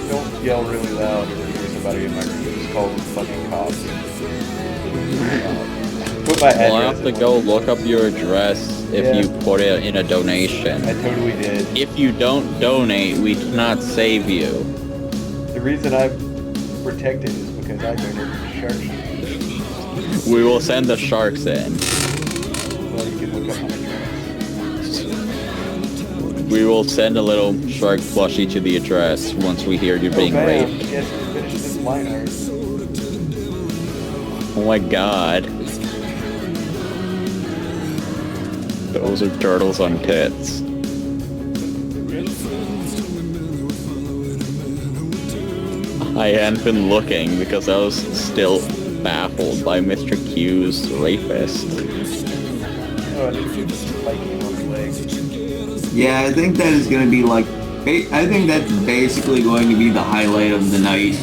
don't yell really loud if you hear somebody in my room. Just call the fucking cops. Put my address. We'll have to in go one. look up your address if Yeah. you put it in a donation. I totally did. If you don't donate, we cannot save you. The reason I'm protected is because I donated to Shark. We will send the sharks in. Well, you can look up my address. We will send a little shark plushie to the address once we hear you're being bam. raped. Yes, finish this line art. Oh my god. Those are turtles on tits. I hadn't been looking because I was still baffled by Mr. Q's rapist. Oh, I didn't just spike him on the leg. Yeah, I think that is going to be like... I think that's basically going to be the highlight of the night.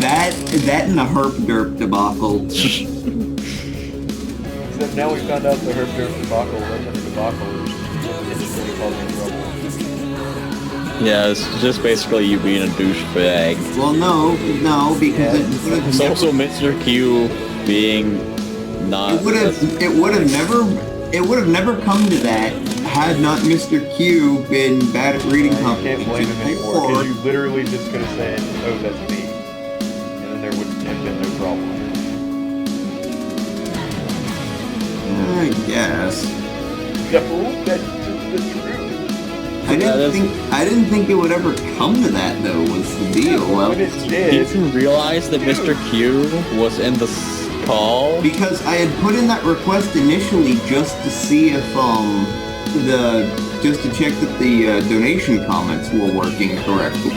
That and the herp derp debacle. Except now we found out the Herb Derp debacle wasn't a debacle, it was just intentionally causing trouble. Yeah, it's just basically you being a douchebag. Well, no, because It's also Mr. Q being not... it would have never come to that had not Mr. Q been bad at reading You can't comprehension. blame him anymore, because you literally just could have said, oh, that's me. And then there wouldn't have been no problem. I guess. No, that's just the truth. I didn't think it would ever come to that though. Was the deal? Well, When it did, Did you realize that Mr. Q was in the call? because I had put in that request initially just to see if just to check that the donation comments were working correctly.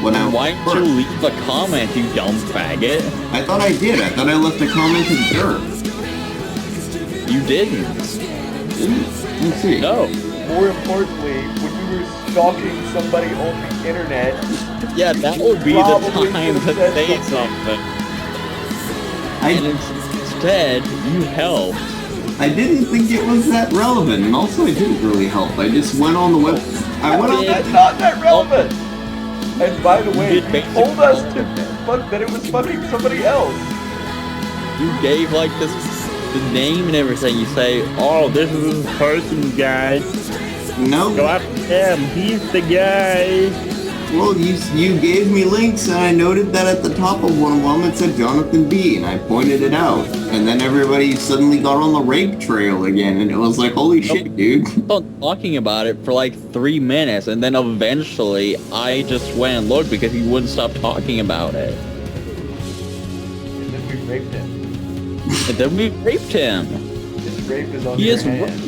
When I Why didn't you leave a comment, you dumb faggot? I thought I did. I thought I left a comment in dirt. You didn't. Let's see. No. more importantly, when you were stalking somebody on the internet, Yeah, that would be the Probably time to could've said say something. something. And instead, you helped. I didn't think it was that relevant, and also I didn't really help. I just went on the web. I went on. that's not that relevant. And by the way, You you did told us to fuck that it was fucking somebody else. You gave like the name and everything. You say, "Oh, this is this person, guys. No. Go after him. He's the guy." Well, you gave me links, and I noted that at the top of one of them it said Jonathan B, and I pointed it out. And then everybody suddenly got on the rape trail again, and it was like, holy shit, dude. Kept on talking about it for like 3 minutes, and then eventually I just went and looked because he wouldn't stop talking about it. And then we raped him. And then we raped him. His rape is on He your is hands. raped.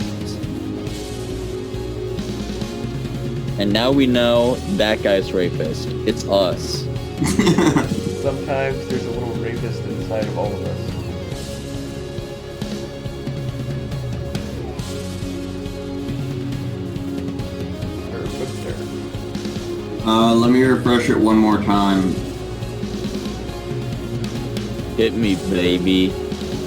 And now we know that guy's rapist. It's us. Sometimes there's a little rapist inside of all of us. Or what's there? Let me refresh it one more time. Hit me, baby.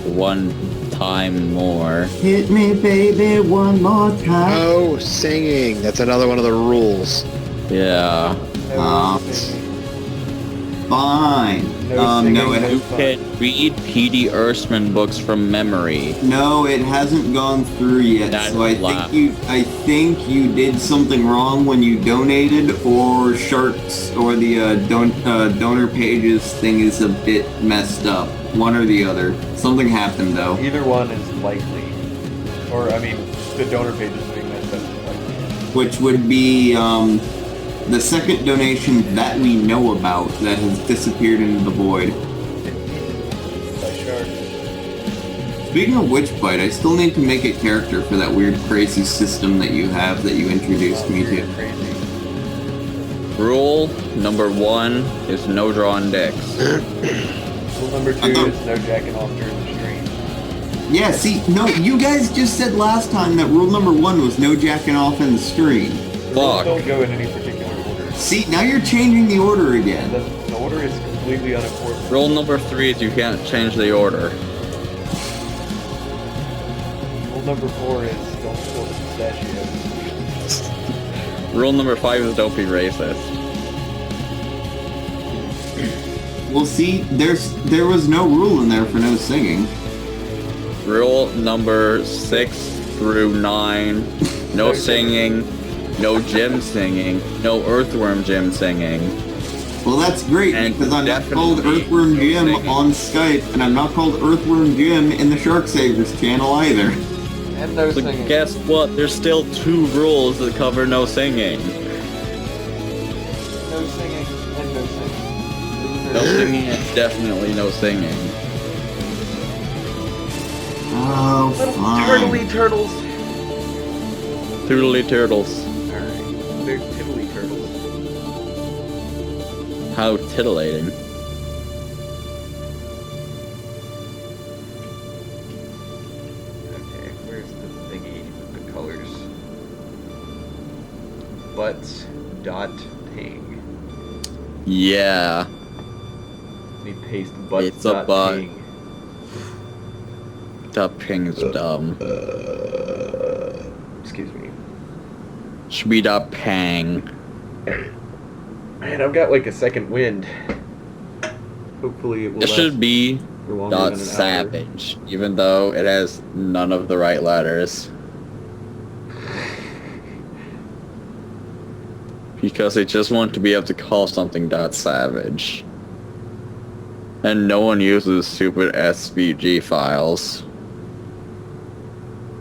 One time more. Hit me, baby, one more time. Oh, singing. That's another one of the rules. Yeah. No Uh, singing. Fine. No No, singing, it, You fun. can read P.D. Erskine books from memory. no, it hasn't gone through yet. That's So I loud. think you did something wrong when you donated, or Sharks or the donor pages thing is a bit messed up. One or the other. Something happened though. Either one is likely. Or, I mean, the donor page is being messed up is likely. Which would be the second donation that we know about that has disappeared into the void. By Shark. Speaking of Witchbite, I still need to make a character for that weird crazy system that you have that you introduced me You're to. crazy. Rule number 1 is no drawing dicks. Rule number 2 is no jacking off during the stream. Yeah, see, no, you guys just said last time that rule number 1 was no jacking off in the stream. The rules Fuck. don't go in any particular order. See, now you're changing the order again. The order is completely unimportant. Rule number 3 is you can't change the order. Rule number 4 is don't spill the pistachios. Rule number 5 is don't be racist. Well, see, there was no rule in there for no singing. Rule number 6 through 9. No singing. No gym singing. No Earthworm Jim singing. Well, that's great, And because I'm not called definitely Earthworm Jim singing. on Skype, and I'm not called Earthworm Jim in the Shark Savers channel either. And no So singing. guess what? There's still 2 rules that cover no singing. No singing and no singing. No singing and definitely no singing. Oh, Little fine. turtley turtles. Toodly turtles. Alright. They're tiddly turtles. How titillating. Okay, where's the thingy with the colors? Butts dot ping. Yeah. Let me paste butts It's a dot butt. ping. That ping's dumb. Excuse me. Should be that pang. Man, I've got like a second wind. Hopefully it will It last should be for longer dot than an hour. savage, even though it has none of the right letters. Because they just want to be able to call something dot savage. And no one uses stupid SVG files.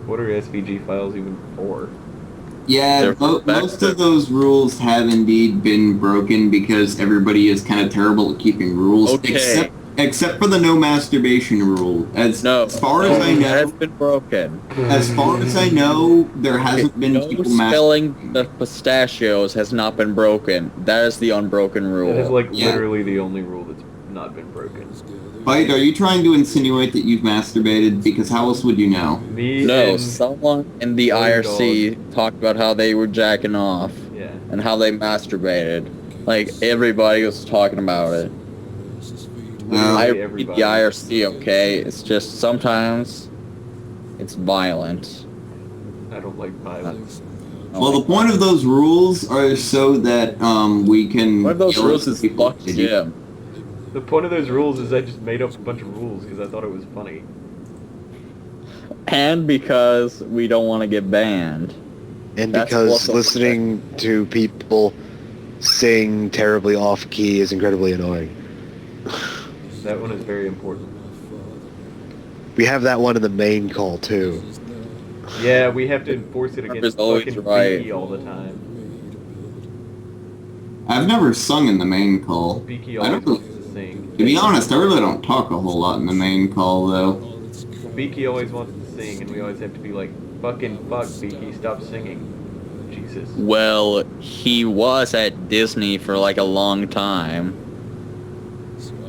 What are SVG files even for? Yeah, They're most effective. of those rules have indeed been broken because everybody is kind of terrible at keeping rules. Okay. Except for the no masturbation rule. As far as I it know, has been broken. as far as I know, there hasn't been No people spelling the pistachios has not been broken. That is the unbroken rule. That is like Yeah. literally the only rule that's not been broken. Bite, are you trying to insinuate that you've masturbated? Because how else would you know? Me No, and someone in the Bird IRC talked about how they were jacking off yeah. and how they masturbated. Like, everybody was talking about it. I Literally read everybody. the IRC, okay? It's just sometimes it's violent. I don't like violence. Well, the point of those rules are so that we can. One of those yell rules at is people. fuck Jim. The point of those rules is I just made up a bunch of rules because I thought it was funny. And because we don't want to get banned. And That's because also- listening to people sing terribly off key is incredibly annoying. That one is very important. We have that one in the main call too. Yeah, we have to enforce it Trevor's against always fucking right. Beaky all the time. I've never sung in the main call. Beaky I always don't. wants to sing. To be honest, I really don't talk a whole lot in the main call, though. Beaky always wants to sing, and we always have to be like, fucking fuck, Beaky, stop singing. Jesus. Well, he was at Disney for like a long time.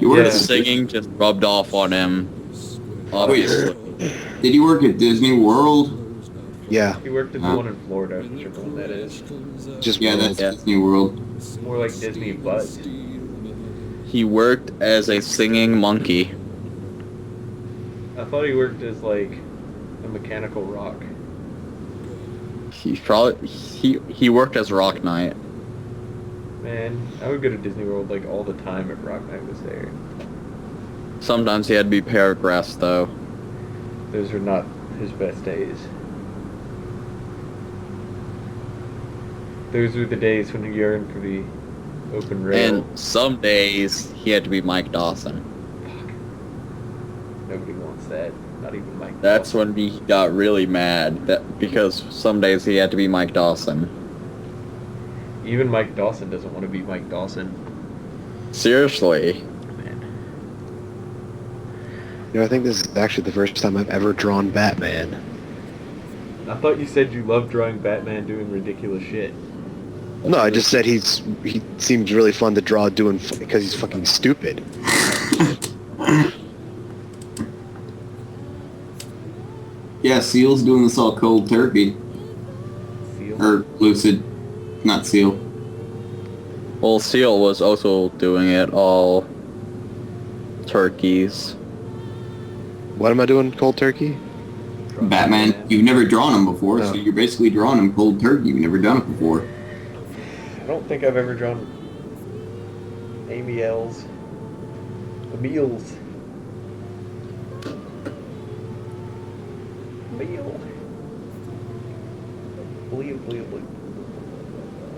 You worked Yeah. at Singing just rubbed off on him. Obviously. Did you work at Disney World? Yeah, He worked at the one in Florida, whichever one that is. just Yeah, World. that's Yeah. Disney World. More like Disney Butt. He worked as a singing monkey. I thought he worked as like a mechanical rock. He worked as Rock Knight. Man, I would go to Disney World like all the time if Rock Knight was there. Sometimes he had to be paragraphs though. Those are not his best days. Those were the days when he yearned for the open rail. And some days he had to be Mike Dawson. Nobody wants that. Not even Mike. That's Dawson. when he got really mad because some days he had to be Mike Dawson. Even Mike Dawson doesn't want to be Mike Dawson. Seriously. Man. You know, I think this is actually the first time I've ever drawn Batman. I thought you said you loved drawing Batman doing ridiculous shit. No, I just said he seems really fun to draw doing because he's fucking stupid. Yeah, Seal's doing this all cold turkey. Seal. Or Lucid. Not Seal. Well, Seal was also doing it all turkeys. What am I doing, cold turkey? Drawing Batman. You've never drawn him before, so No. you're basically drawing him cold turkey. You've never done it before. I don't think I've ever drawn Amy L's. Emil's. Unbelievably.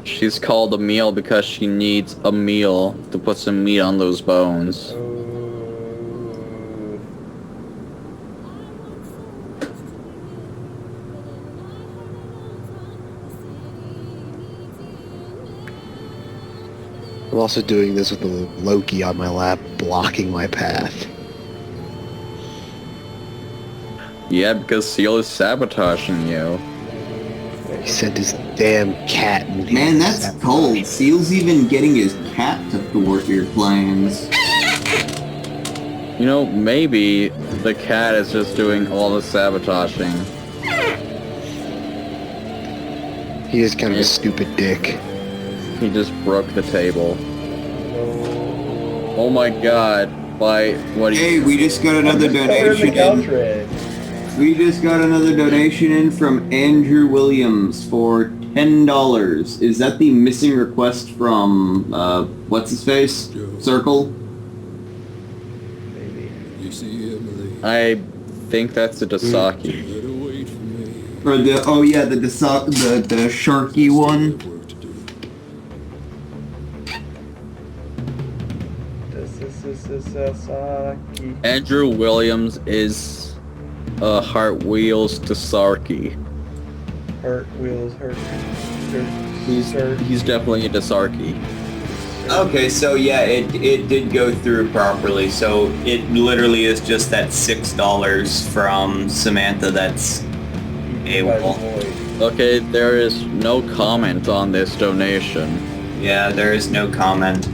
She's called a meal because she needs a meal to put some meat on those bones. Oh. I'm also doing this with the Loki on my lap, blocking my path. Yeah, because Seal is sabotaging you. He sent his damn cat in here. Man, that's cold. Seal's even getting his cat to thwart your plans. You know, maybe the cat is just doing all the sabotaging. He is kind of a stupid dick. He just broke the table. Oh my god. By what Hey, we just got another donation in. We just got another donation in from Andrew Williams for $10. Is that the missing request from, what's his face? Circle? You see, Emily, I think that's the Dasaki. better wait for me. Or the, oh yeah, the Sharky one? Work to do. Sasaki. Andrew Williams is Heart Wheels Dasaki. Hurt wheels, hurt. He's definitely a Dasaki. Okay, so yeah, it did go through properly. So it literally is just that $6 from Samantha that's AWOL. Okay, there is no comment on this donation. Yeah, there is no comment.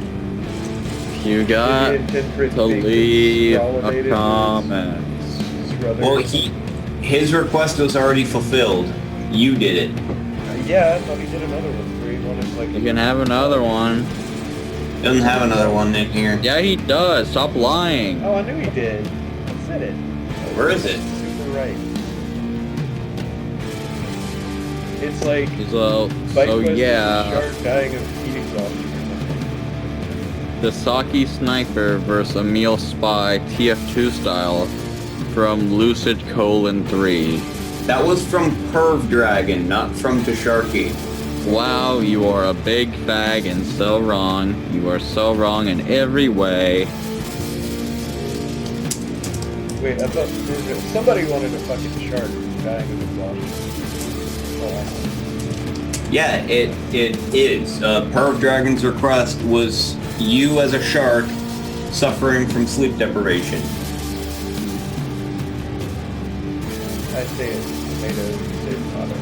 You got to leave a comment. Well, his request was already fulfilled. You did it. Yeah, I thought he did another one. Where he wanted like. You can have another one. Doesn't have another one in here. Yeah, he does. Stop lying. Oh, I knew he did. I said it. Where is it? Super right. It's like. So yeah, Shark dying of heat exhaustion. the Saki Sniper versus Emil Spy TF2 style from Lucid 3. That was from Perv Dragon, not from Tasharki. Wow, you are a big fag and so wrong. You are so wrong in every way. Wait, I thought somebody wanted a fucking shark dying of exhaustion. Oh. Yeah, it is. Perv Dragon's request was you as a shark suffering from sleep deprivation. I say it's tomato, say potato.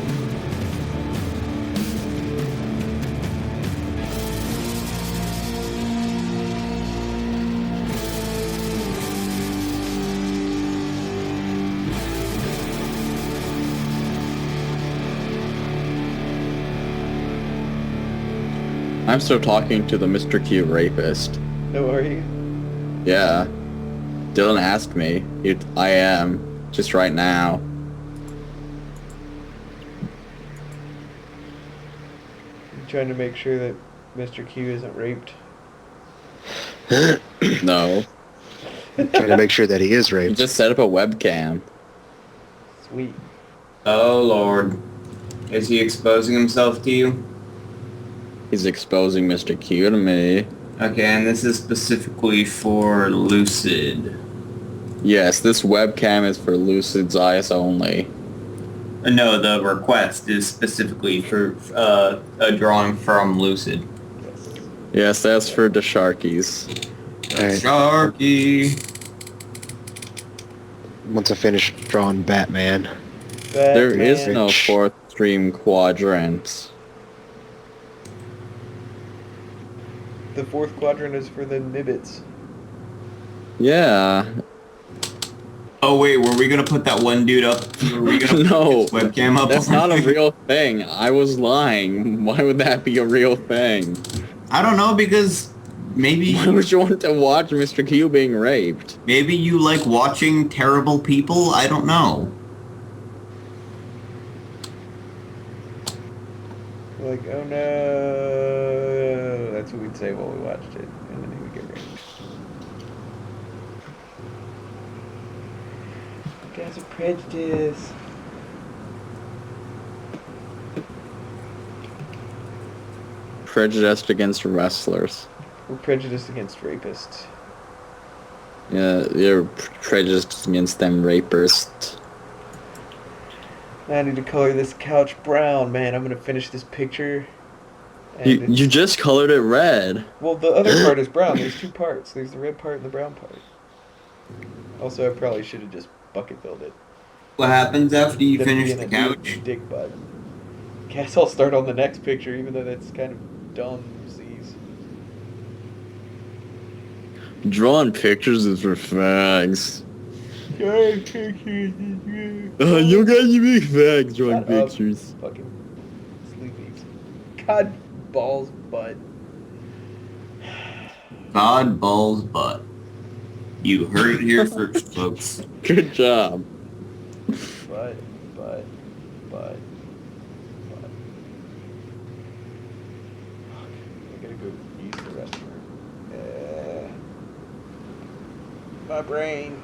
I'm still talking to the Mr. Q rapist. No, are you? Yeah. Dylan asked me. I am. Just right now. You trying to make sure that Mr. Q isn't raped? No. Trying to make sure that he is You raped. just set up a webcam. Sweet. Oh lord. Is he exposing himself to you? He's exposing Mr. Q to me. Okay, and this is specifically for Lucid. Yes, this webcam is for Lucid's eyes only. No, the request is specifically for a drawing from Lucid. Yes, that's for the Sharkies. Alright, Sharky! once I finish drawing Batman. There is no Rich. fourth stream quadrant. The fourth quadrant is for the Nibbits. Yeah. Oh wait, were we gonna put that one dude up? Were we gonna No. put his webcam up? That's not a real thing. I was lying. Why would that be a real thing? I don't know, because maybe Why would you want to watch Mr. Q being raped? maybe you like watching terrible people? I don't know. Like, oh no. That's what we'd say while we watched it. And then he would get raped. You guys are prejudiced. prejudiced against wrestlers. We're prejudiced against rapists. Yeah, you're prejudiced against them rapists. I need to color this couch brown, man. I'm gonna finish this picture. And You just colored it red. Well, the other part is brown. There's two parts. There's the red part and the brown part. Also, I probably should have just bucket filled it. What happens after you Instead of finish being the a couch? Dick butt. Guess I'll start on the next picture, even though that's kind of dumb. Drawing pictures is for fags. Drawing pictures is You guys make fags drawing Shut up, pictures. fucking sleepies. God, balls, butt. God balls butt. You heard it here first, folks. Good job. Butt. Fuck. I gotta go use the restroom. My brain.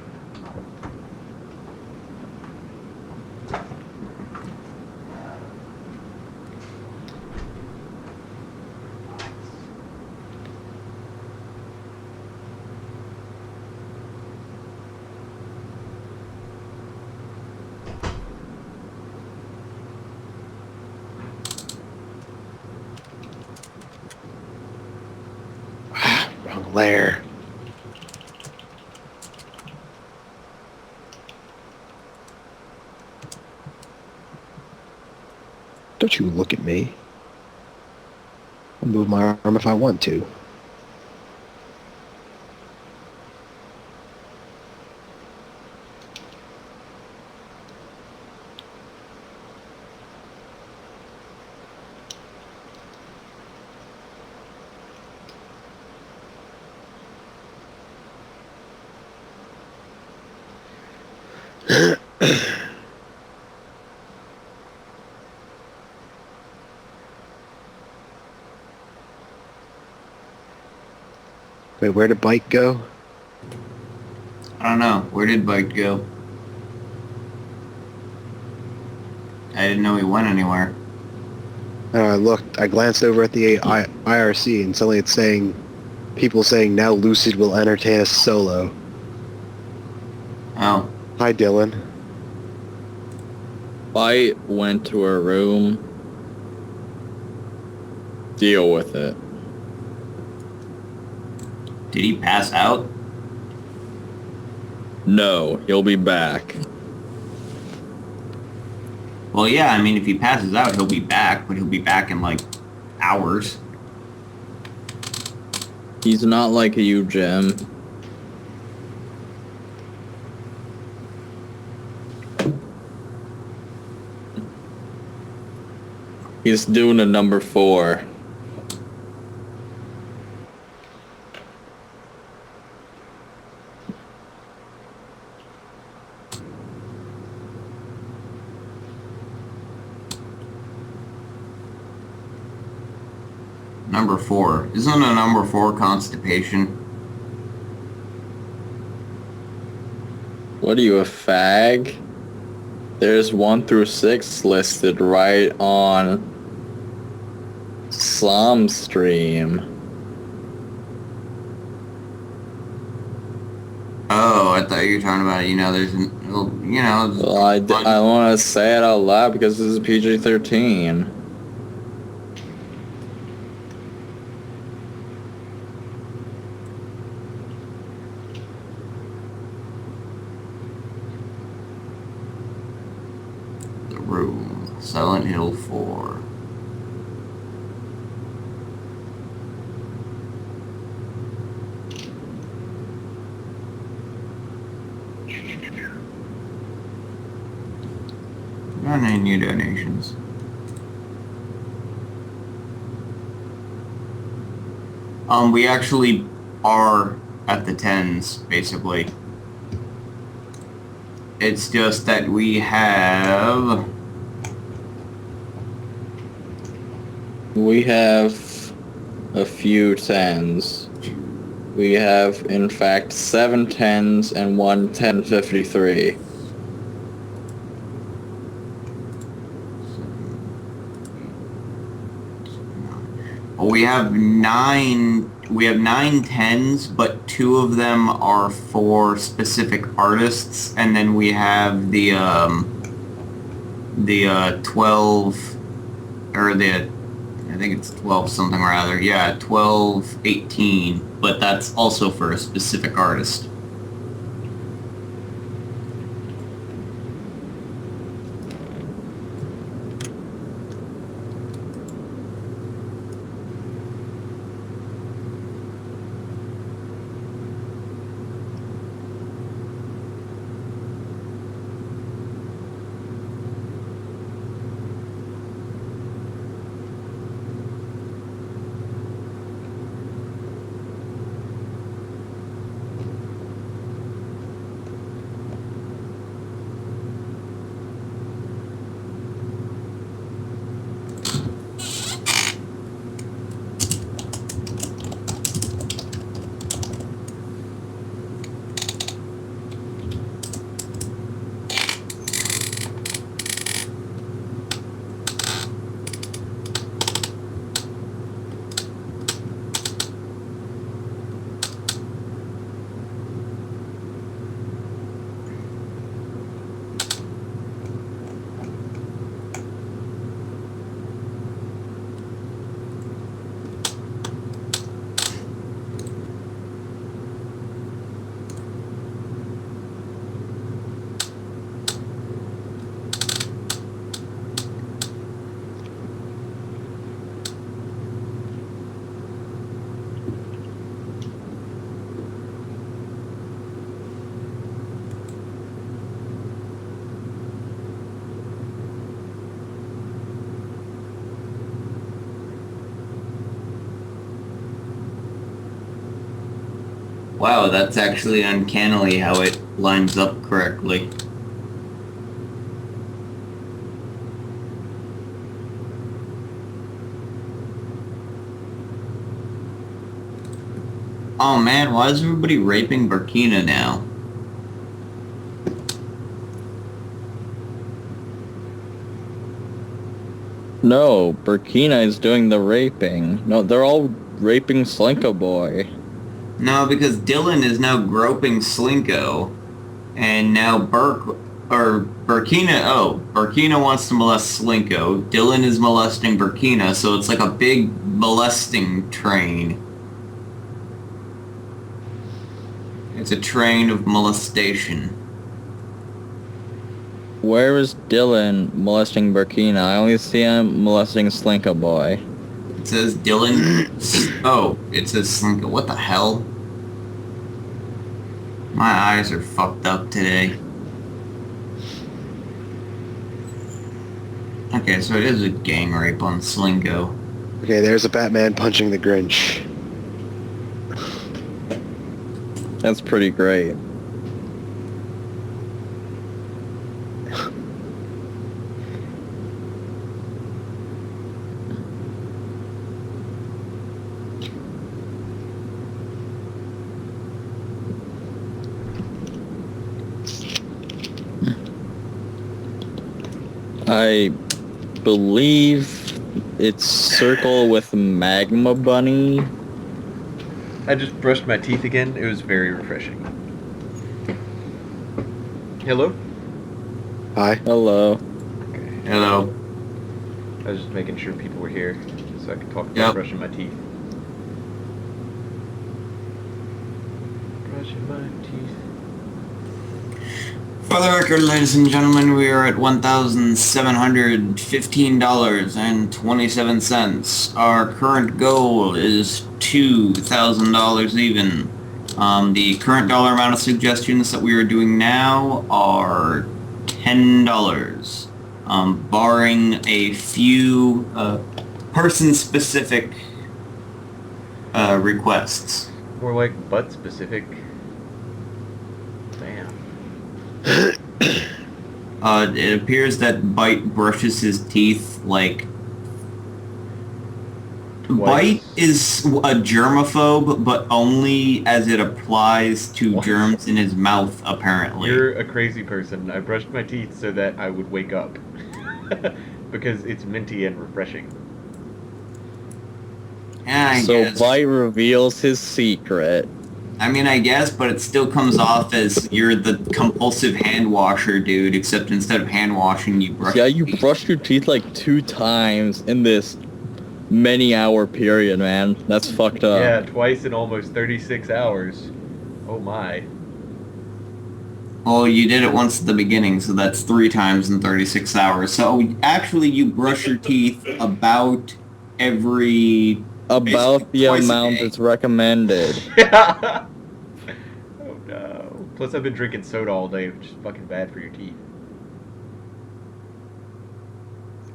Wrong layer. Don't you look at me. I'll move my arm if I want to. Wait, where did Bike go? I don't know. Where did Bike go? I didn't know he went anywhere. I looked, I glanced over at the IRC and suddenly it's saying, people saying now Lucid will entertain us solo. Oh. Hi, Dylan. Bite went to her room. Deal with it. Did he pass out? No, he'll be back. Well, yeah, I mean, if he passes out, he'll be back, but he'll be back in, like, hours. He's not like you, Jim. He's doing a number 4. Number 4. Isn't a number 4 constipation? What are you, a fag? There's 1 through 6 listed right on Slumstream. Oh, I thought you were talking about, there's, Well, I want to say it out loud because this is PG-13. The Room. Silent Hill 4. Not any new donations. We actually are at the 10s, basically. It's just that we have... We have a few 10s. We have, in fact, 7 10s and 1 1053. we have nine 10s, but 2 of them are for specific artists, and then we have the 12, or I think it's 12 something or other. Yeah, 12, 18, but that's also for a specific artist. Wow, that's actually uncannily how it lines up correctly. Oh man, why is everybody raping Burkina now? No, Burkina is doing the raping. No, they're all raping Slinko Boy. No, because Dylan is now groping Slinko, and now Burkina wants to molest Slinko. Dylan is molesting Burkina, so it's like a big molesting train. It's a train of molestation. Where is Dylan molesting Burkina? I only see him molesting Slinko Boy. It says Dylan... Oh, it says Slinko. What the hell? My eyes are fucked up today. Okay, so it is a gang rape on Slinko. Okay, there's a Batman punching the Grinch. That's pretty great. I believe it's Circle with Magma Bunny. I just brushed my teeth again. It was very refreshing. Hello? Hi. Hello. Okay. Hello. I was just making sure people were here so I could talk about Yep. brushing my teeth. Brushing my teeth. For the record, ladies and gentlemen, we are at $1,715.27. Our current goal is $2,000 even. The current dollar amount of suggestions that we are doing now are $10, barring a few person-specific requests. More like butt specific. Damn. It appears that Bite brushes his teeth like... Twice. Bite is a germaphobe, but only as it applies to What? germs in his mouth, apparently. You're a crazy person. I brushed my teeth so that I would wake up. Because it's minty and refreshing. Yeah, I So guess. Bite reveals his secret. I mean, I guess, but it still comes off as you're the compulsive hand washer dude, except instead of hand washing, you brush Yeah, your you teeth. brushed your teeth like 2 times in this many hour period, man. That's fucked up. Yeah, twice in almost 36 hours. Oh my. Well, you did it once at the beginning, so that's 3 times in 36 hours. So actually, you brush your teeth about every... About the twice a amount day. that's recommended. Oh no. Plus I've been drinking soda all day, which is fucking bad for your teeth.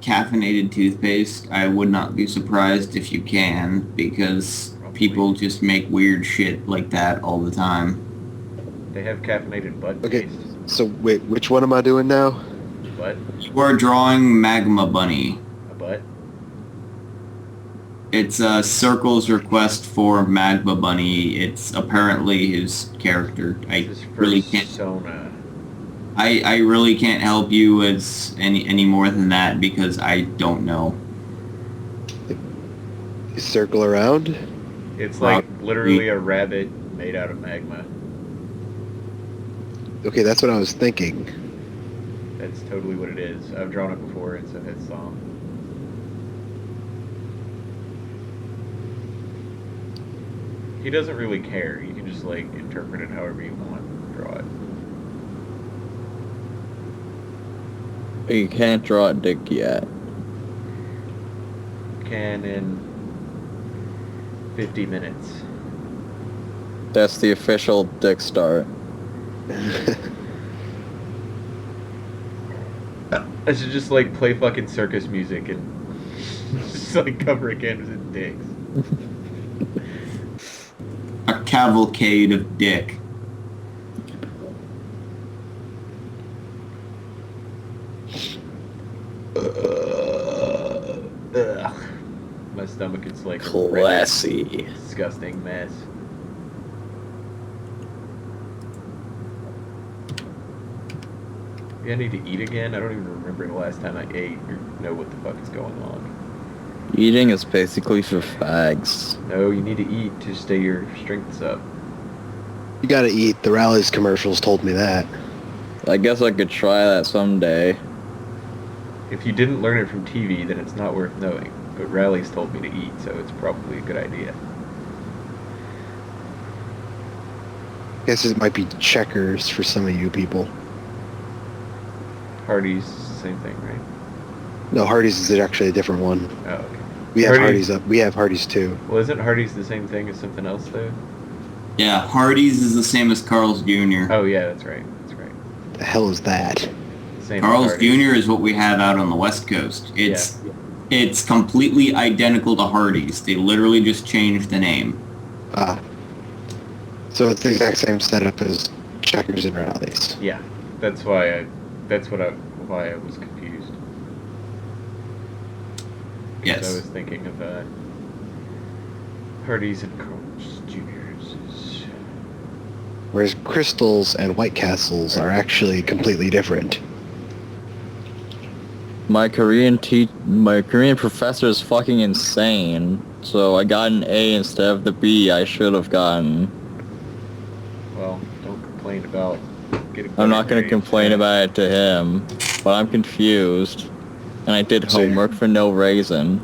Caffeinated toothpaste, I would not be surprised if you can, because people just make weird shit like that all the time. They have caffeinated butt Okay. paste. So wait, which one am I doing now? Butt? You are drawing Magma Bunny. A butt? It's Circle's request for Magma Bunny. It's apparently his character. I This is really can't. persona. I really can't help you as any more than that because I don't know. You circle around? It's like literally a rabbit made out of magma. Okay, that's what I was thinking. That's totally what it is. I've drawn it before, it's a hit song. He doesn't really care. You can just like interpret it however you want. Draw it. You can't draw a dick yet. Can in 50 minutes. That's the official dick start. I should just like play fucking circus music and just like cover a canvas in dicks. A cavalcade of dick. Ugh. My stomach is like a Classy. disgusting mess. Maybe I need to eat again? I don't even remember the last time I ate or know what the fuck is going on. Eating is basically for fags. No, you need to eat to stay your strengths up. You gotta eat. The Rallies commercials told me that. I guess I could try that someday. If you didn't learn it from TV, then it's not worth knowing. But Rallies told me to eat, so it's probably a good idea. Guess it might be Checkers for some of you people. Hardee's, same thing, right? No, Hardee's is actually a different one. Oh, okay. We have Hardee's- Hardee's up. We have Hardee's too. Well, isn't Hardee's the same thing as something else, though? Yeah, Hardee's is the same as Carl's Jr. Oh, yeah, that's right. That's right. The hell is that? Same as Carl's Hardee's. Jr. is what we have out on the West Coast. It's completely identical to Hardee's. They literally just changed the name. Ah. So it's the exact same setup as Checkers and Rallies. Yeah, that's why I was confused. Because Yes. I was thinking of Hardee's and Carl's Jr.'s. Whereas Crystals and White Castles are actually completely different. My Korean professor is fucking insane. So I got an A instead of the B I should have gotten. Well, don't complain about getting. I'm not better gonna complain grades. about it to him, but I'm confused. And I did So- homework for no reason.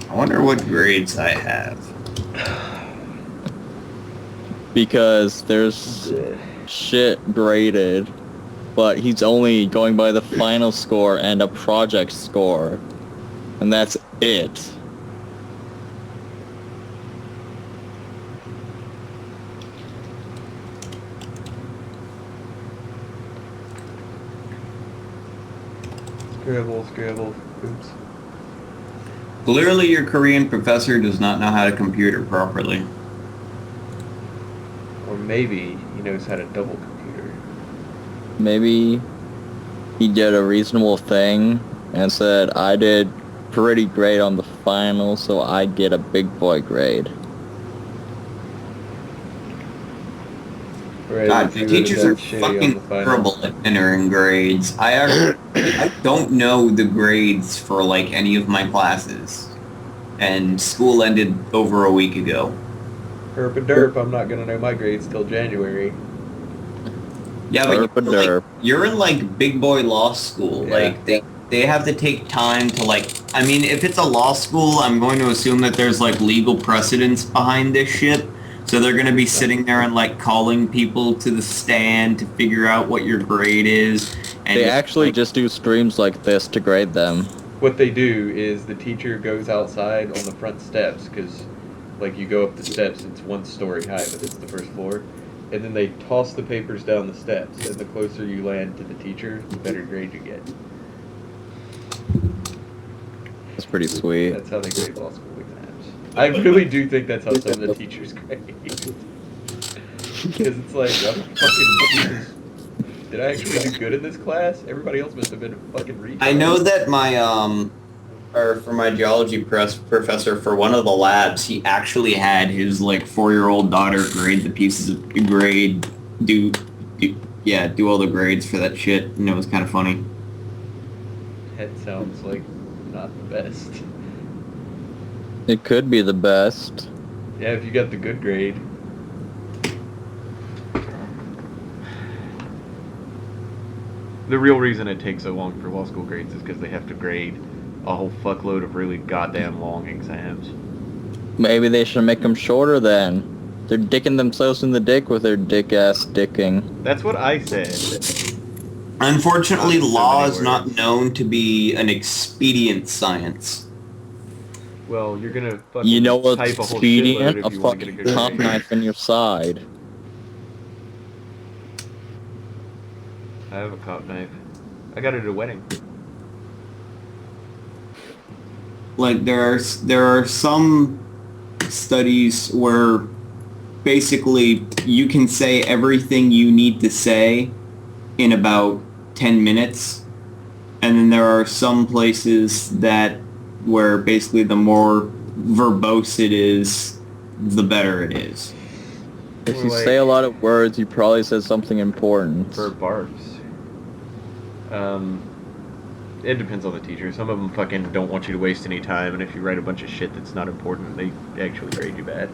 I wonder what grades I have. Because there's shit graded, but he's only going by the final score and a project score. And that's it. Scrabble. Oops. Clearly your Korean professor does not know how to computer properly. Or maybe he knows how to double computer. Maybe he did a reasonable thing and said, I did pretty great on the final, so I get a big boy grade. Right, God, see the that teachers are that's shitty on fucking the final. terrible at entering grades. I don't know the grades for like any of my classes, and school ended over a week ago. Herp and derp, I'm not gonna know my grades till January. Yeah, but Derp and derp. you're in like big boy law school. Yeah. Like they have to take time to like. I mean, if it's a law school, I'm going to assume that there's like legal precedence behind this shit. So they're going to be sitting there and like calling people to the stand to figure out what your grade is. And They just, actually like, just do streams like this to grade them. What they do is the teacher goes outside on the front steps, because like you go up the steps, it's 1 story high, but it's the first floor. And then they toss the papers down the steps, and the closer you land to the teacher, the better grade you get. It's pretty sweet. That's how they grade law school exams. I really do think that's how some of the teachers grade. Because it's like, I'm fucking, did I actually do good in this class? Everybody else must have been a fucking retard. I know that my or for my geology professor for one of the labs, he actually had his like 4-year-old daughter grade the pieces of do all the grades for that shit, and it was kind of funny. That sounds like not the best. It could be the best. Yeah, if you got the good grade. The real reason it takes so long for law school grades is because they have to grade a whole fuckload of really goddamn long exams. Maybe they should make them shorter then. They're dicking themselves in the dick with their dick-ass dicking. That's what I said. Unfortunately, Not so law many is not words. known to be an expedient science. Well, you're gonna fucking You know what's type a whole expedient? shitload A if you want to get a fucking good top grade. knife in your side. I have a cop knife. I got it at a wedding. Like there are some studies where basically you can say everything you need to say in about 10 minutes, and then there are some places that where basically the more verbose it is, the better it is. If Or you like- say a lot of words, you probably said something important. For barbs. It depends on the teacher. Some of them fucking don't want you to waste any time, and if you write a bunch of shit that's not important, they actually grade you bad.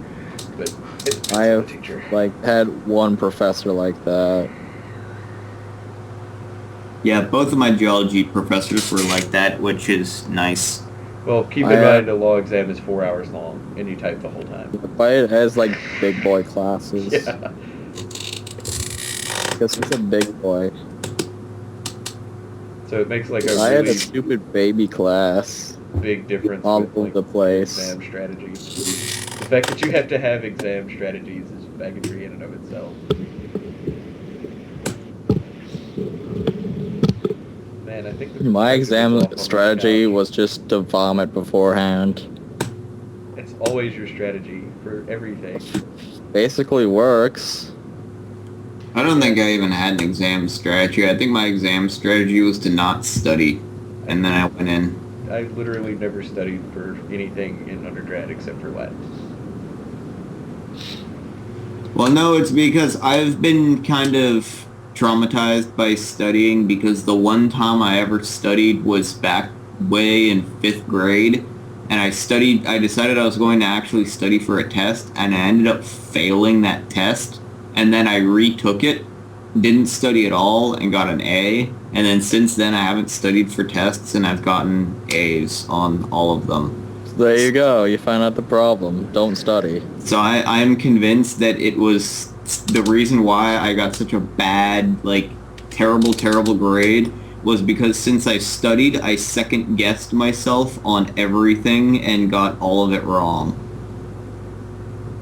But it depends I on have the teacher. had one professor like that. Yeah, both of my geology professors were like that, which is nice. Well, keep in mind a law exam is 4 hours long, and you type the whole time. But it has like big boy classes. Yeah. Because he's a big boy. So it makes like a I had a really stupid baby class. big difference all with over like, the place. exam strategies. The fact that you have to have exam strategies is bigotry in and of itself. Man, I think the My professor was off on exam strategy couch. was just to vomit beforehand. It's always your strategy for everything. Basically works. I don't think I even had an exam strategy. I think my exam strategy was to not study, and then I went in. I literally never studied for anything in undergrad except for Latin. Well, no, it's because I've been kind of traumatized by studying, because the one time I ever studied was back way in 5th grade, and I decided I was going to actually study for a test, and I ended up failing that test, and then I retook it, didn't study at all, and got an A, and then since then I haven't studied for tests, and I've gotten A's on all of them. So there you go. You find out the problem. Don't study. So I'm convinced that it was the reason why I got such a bad, like, terrible grade was because since I studied, I second-guessed myself on everything and got all of it wrong.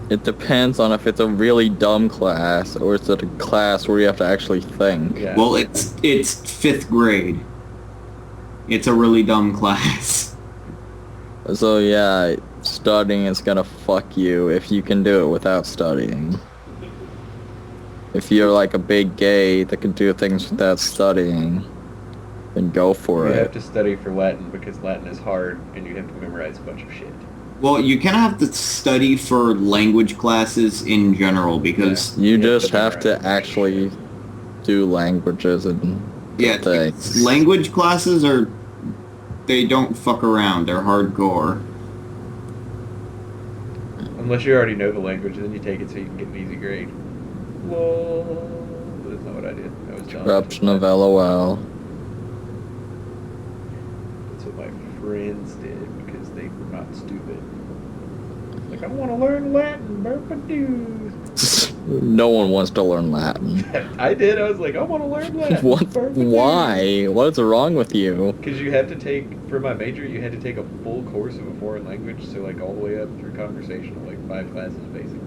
It depends on if it's a really dumb class or it's a class where you have to actually think. Yeah. Well, it's 5th grade. It's a really dumb class. So yeah, studying is gonna fuck you if you can do it without studying. If you're like a big gay that can do things without studying, then go for You it. have to study for Latin because Latin is hard and you have to memorize a bunch of shit. Well, you kind of have to study for language classes in general because You just have to actually do languages and things. language classes they don't fuck around. They're hardcore. Unless you already know the language, then you take it so you can get an easy grade. Lol. But that's not what I did. I was dumb. Corruption of LOL. That's what my friends did because they were not stupid. Like, I want to learn Latin, burpa-doo. No one wants to learn Latin. I did. I was like, I want to learn Latin. What? Why? What's wrong with you? Because you had to take, for my major, you had to take a full course of a foreign language, so like all the way up through conversational, like 5 classes basically.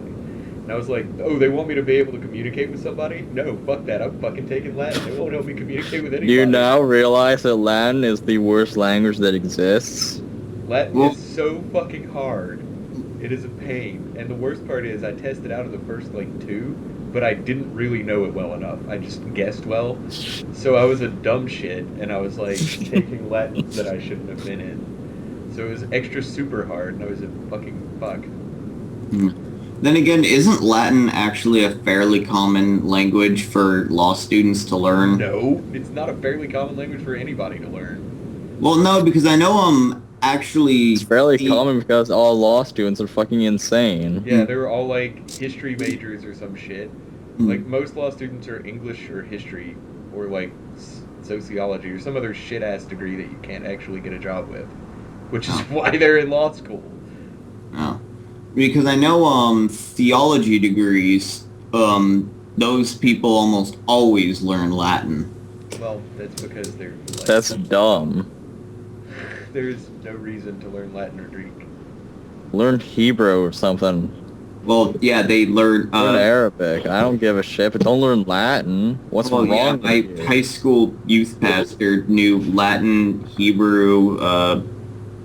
And I was like, oh, they want me to be able to communicate with somebody? No, fuck that. I'm fucking taking Latin. They won't help me communicate with anybody. Do you now realize that Latin is the worst language that exists? Latin is so fucking hard. It is a pain. And the worst part is I tested out of the first like 2, but I didn't really know it well enough. I just guessed well. So I was a dumb shit, and I was like taking Latins that I shouldn't have been in. So it was extra super hard, and I was a fucking fuck. Then again, isn't Latin actually a fairly common language for law students to learn? No, it's not a fairly common language for anybody to learn. Well, no, because I know actually... It's fairly common because all law students are fucking insane. Yeah, they were all like history majors or some shit. Like most law students are English or history or like sociology or some other shit ass degree that you can't actually get a job with, which is why they're in law school. Oh. Because I know theology degrees, those people almost always learn Latin. Well, that's because they're like, That's dumb. there's no reason to learn Latin or Greek. Learn Hebrew or something. Well, yeah, they learn... Learn Arabic. I don't give a shit, but don't learn Latin. What's wrong with my you? high school youth pastor knew Latin, Hebrew,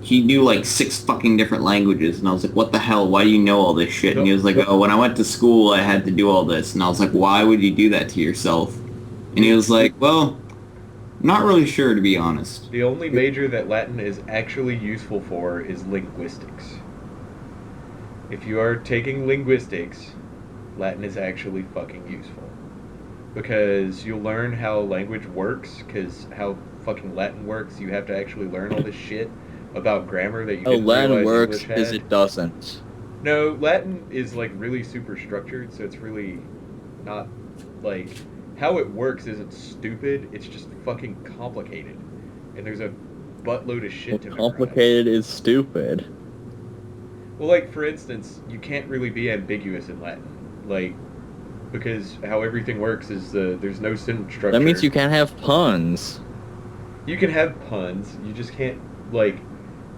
he knew like 6 fucking different languages, and I was like, what the hell, why do you know all this shit? And he was like, oh, when I went to school, I had to do all this. And I was like, why would you do that to yourself? And he was like, well, I'm not really sure, to be honest. The only major that Latin is actually useful for is linguistics. If you are taking linguistics, Latin is actually fucking useful. Because you'll learn how language works, because how fucking Latin works, you have to actually learn all this shit about grammar that you didn't Latin realize works English is had. it doesn't. No, Latin is like really super structured, so it's really not like how it works isn't stupid. It's just fucking complicated, and there's a buttload of shit to memorize. Complicated is stupid. Well, like for instance, you can't really be ambiguous in Latin, like because how everything works is there's no sentence structure. That means you can't have puns. You can have puns. You just can't like.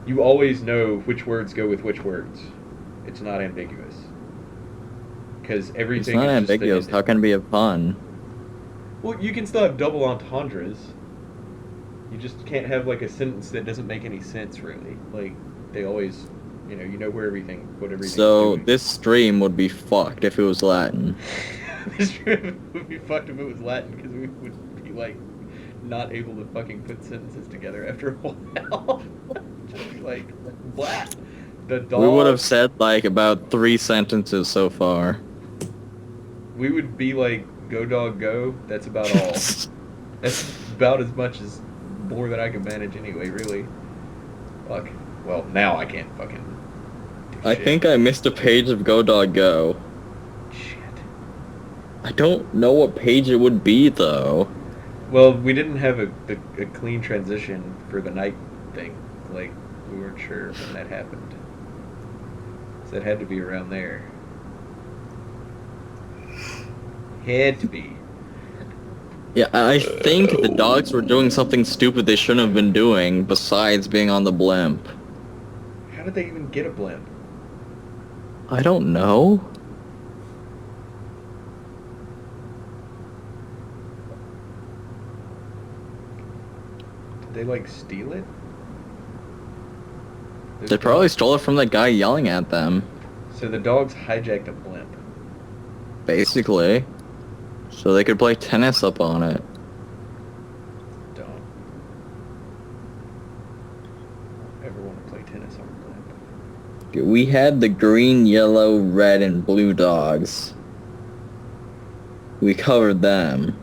You always know which words go with which words. It's not ambiguous. Because everything It's not is just ambiguous. How can it be a pun? Well, you can still have double entendres. You just can't have like a sentence that doesn't make any sense, really. Like they always, you know what everything's So doing. this stream would be fucked if it was Latin. This stream would be fucked if it was Latin because we would be like not able to fucking put sentences together after a while. Just be like, blah. The dog. We would have said like about 3 sentences so far. We would be like, go dog go. That's about all. That's about as much as more than I can manage anyway, really. Fuck. Well, now I can't fucking do I shit. think I missed a page of Go Dog Go. Shit. I don't know what page it would be though. Well, we didn't have a clean transition for the night thing. Like, we weren't sure when that happened. So that had to be around there. Had to be. Yeah, I think the dogs were doing something stupid they shouldn't have been doing besides being on the blimp. How did they even get a blimp? I don't know. Did they, like, steal it? Those They probably dogs- stole it from the guy yelling at them. So the dogs hijacked a blimp. Basically. So they could play tennis up on it. Dumb. I don't ever want to play tennis on a blimp. We had the green, yellow, red, and blue dogs. We covered them.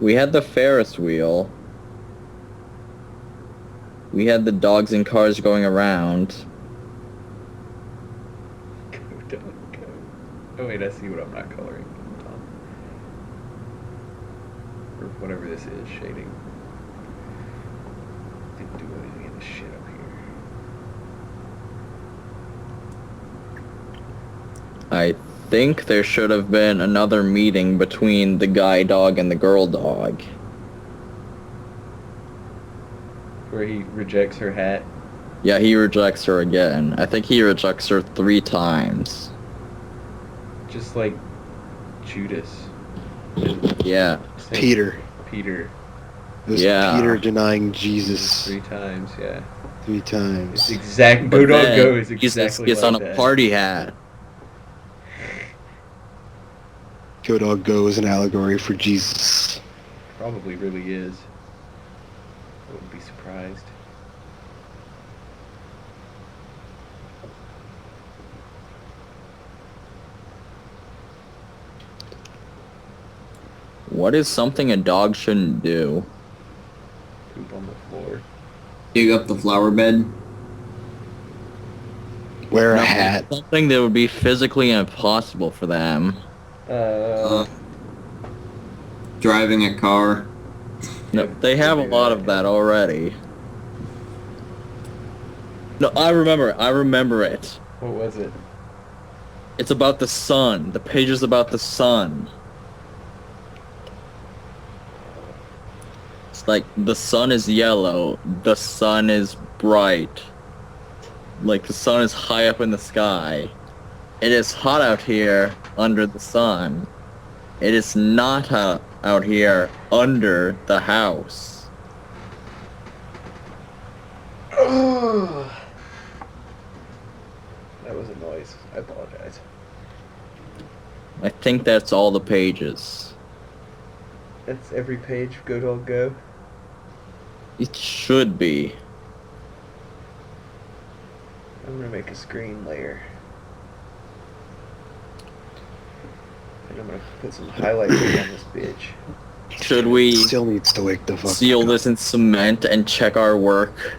We had the Ferris wheel. We had the dogs and cars going around. Go, dog, go. Oh wait, I see what I'm not coloring. Hold on. Or whatever this is, shading. Didn't do anything in this shit up here. I think there should have been another meeting between the guy dog and the girl dog. Where he rejects her hat. Yeah, he rejects her again. I think he rejects her 3 times. Just like Judas. Yeah. Saint Peter. Peter. It was Yeah. Peter denying Jesus 3 times, yeah. 3 It's times. exact. But Go dog then go is Jesus exactly gets like on a that. party hat. Go Dog Go is an allegory for Jesus. Probably really is. I wouldn't be surprised. What is something a dog shouldn't do? Poop on the floor. Dig up the flower bed. Wear a No, hat. Something that would be physically impossible for them. Driving a car. No, they have a lot of that already. No, I remember it. What was it? It's about the sun. The page is about the sun. It's like, the sun is yellow, the sun is bright. Like, the sun is high up in the sky. It is hot out here under the sun. It is not hot out here under the house. That was a noise. I apologize. I think that's all the pages. That's every page. Go dog go. It should be. I'm gonna make a screen layer. And I'm gonna put some highlights on this bitch. Should we Still needs to wake the fuck seal up. this in cement and check our work?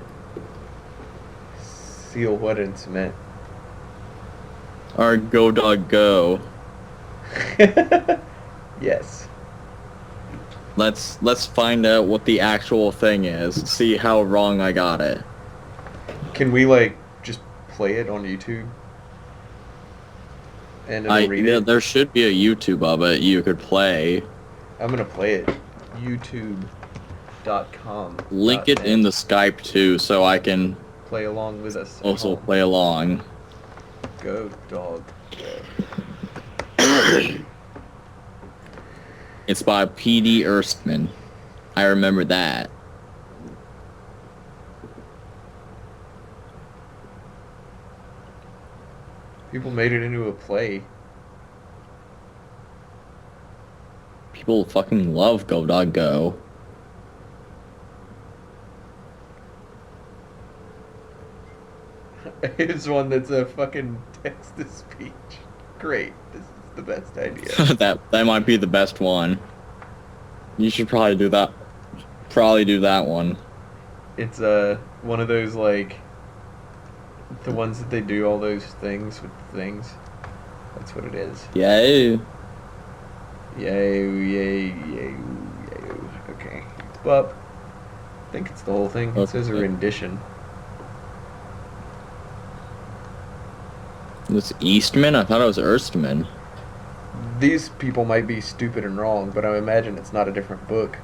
Seal what in cement? Our go dog go. Yes. Let's find out what the actual thing is. See how wrong I got it. Can we like just play it on YouTube? And it'll read it? There should be a YouTube of it you could play. I'm gonna play it. YouTube.com. Link it in the Skype too, so I can Play along with us. at also home. play along. Go dog. It's by P.D. Erstmann. I remember that. People made it into a play. People fucking love Go Dog Go. Here's one that's a fucking text-to-speech. Great. This is the best idea. that might be the best one. You should probably do that. Probably do that one. It's one of those like the ones that they do all those things with things. That's what it is. Yay. Yay, yay, yay, yay. Okay. Well, I think it's the whole thing. It says a Okay. rendition. It's Eastman? I thought it was Erstmann. These people might be stupid and wrong, but I imagine it's not a different book.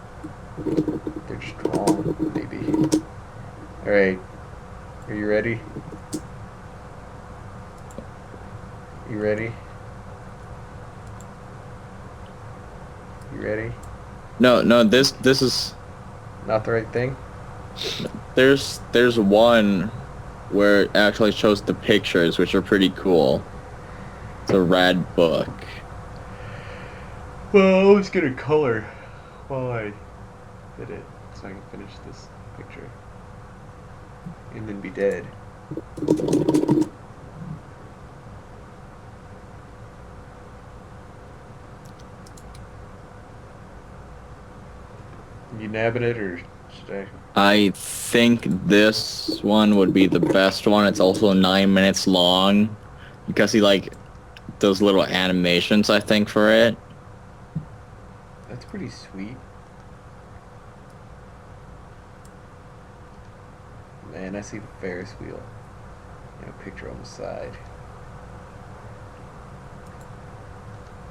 They're just wrong, maybe. Alright. Are you ready? You ready? You ready? No, this is Not the right thing? there's one where it actually shows the pictures, which are pretty cool. It's a rad book. Well, I was gonna color while I did it, so I can finish this picture. and then be dead. You nabbing it or should I think this one would be the best one. It's also 9 minutes long because he like those little animations, I think, for it. That's pretty sweet. Man, I see the Ferris wheel. And a picture on the side.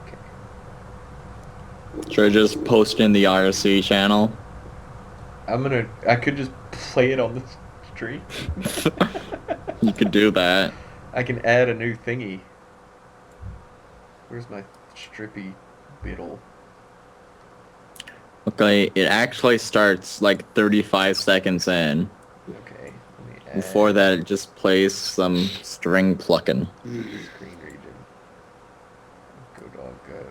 Okay. Should I just post in the IRC channel? I could just play it on the stream. You could do that. I can add a new thingy. Where's my strippy biddle? Okay, it actually starts like 35 seconds in. Okay, let me add Before that, it just plays some string plucking. screen region. Go dog go.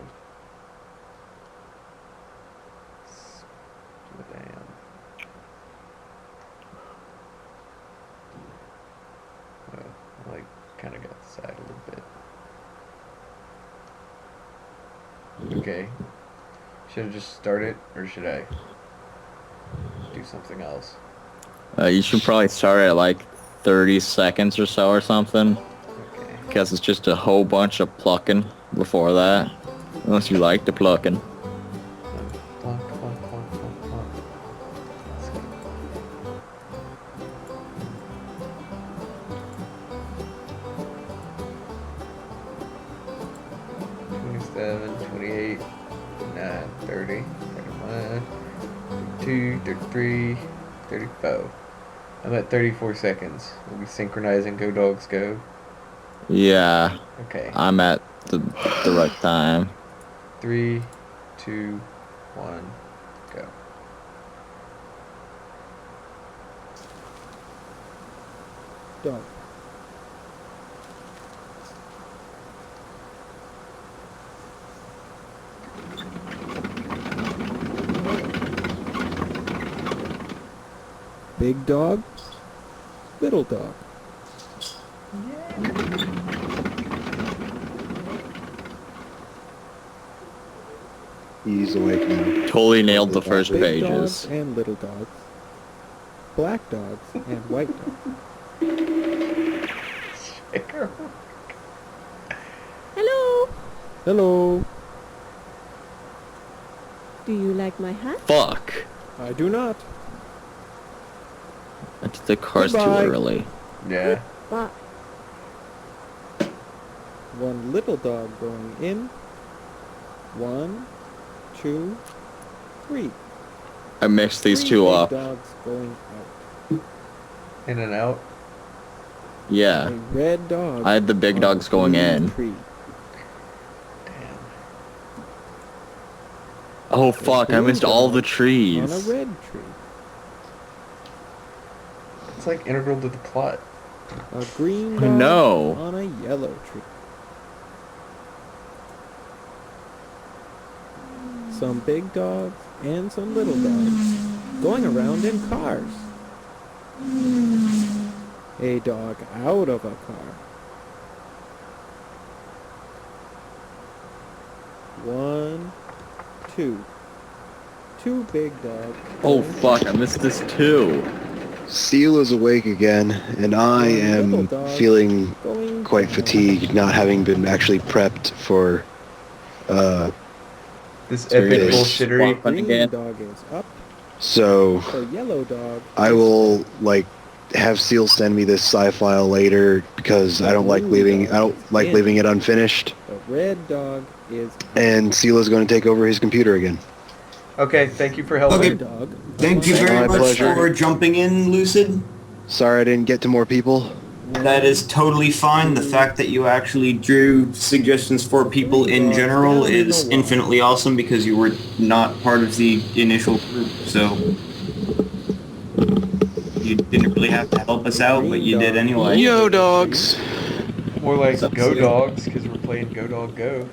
Damn. Well, I like kind of got the side a little bit. Okay. Should I just start it, or should I do something else? You should probably start at like 30 seconds or so or something. Okay. Because it's just a whole bunch of plucking before that. Unless you like the plucking. Plunk, plunk, plunk, plunk, plunk. Let's go. $27, $28, $9, $30, $31, $32, $33, $34. I'm at 34 seconds. Are we synchronizing Go Dogs Go? Yeah, Okay. I'm at the right time. 3, 2, 1, go. Dog. Big dog, little dog. He's awake now. Totally nailed the first Big pages. dogs and little dogs. Black dogs and white dogs. Hello. Hello. Do you like my hat? Fuck! I do not. I did the cars Goodbye. too early. Yeah. But One little dog going in. 1, 2, 3. I mixed these Three two big up. dogs going out. In and out. Yeah. A red dog. I had the big on dogs a going green in. Tree. Damn. Oh fuck, I blue missed all dog the On a trees. red tree. It's like integral to the plot. A green I dog know. on a yellow tree. Some big dogs and some little dogs going around in cars. A dog out of a car. 1, 2. 2 big dogs. Oh fuck, I missed this too. Seal is awake again, and I am feeling Going quite down. fatigued, not having been actually prepped for This So epic you're bullshittery. swap- Green again. dog is up. so The yellow dog. I will have Seal send me this sci file later because I don't like leaving it unfinished. The red dog is And Seal is going to take over his computer again. Okay, thank you for helping. Okay. red dog. Thank you very My much pleasure. for jumping in, Lucid. Sorry I didn't get to more people. That is totally fine. The fact that you actually drew suggestions for people in general is infinitely awesome because you were not part of the initial group, so you didn't really have to help us out, but you did anyway. Yo, dogs. More like What's up, Go Seal? Dogs, because we're playing Go Dog Go.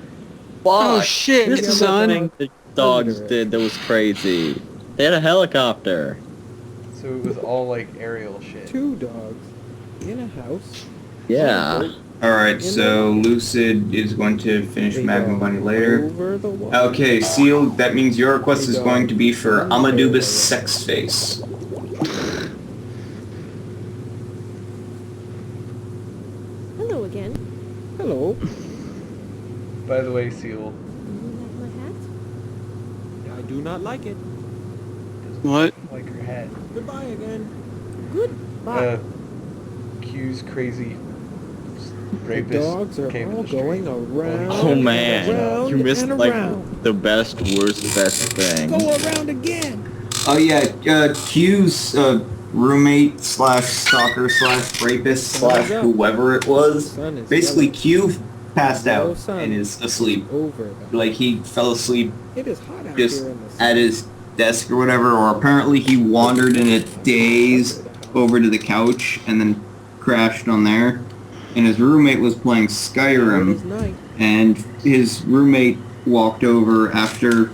Oh shit, This is son. something the dogs did that was crazy. They had a helicopter. So it was all like aerial shit. 2 dogs in a house. Yeah. Alright, so Lucid is going to finish A Magma dog Bunny later. Over the wall. Okay, Seal, that means your request is going to be for Amadubus Sexface. Hello again. Hello. By the way, Seal, Do you like my hat? I do not like it. What? like her hat. Goodbye again. Goodbye. Q's crazy The rapist dogs are came all to the going street. around. Oh man, around you missed and like around. the best, worst, best thing. Go around again. Oh yeah, Q's roommate slash stalker slash rapist slash whoever it was. Sun is Basically, Q passed Yellow out sun. and is asleep. over the. Like he fell asleep It is hot out just here in the sun. at his desk or whatever, or apparently he wandered in a daze over to the couch and then crashed on there. And his roommate was playing It is Skyrim, night. and his roommate walked over after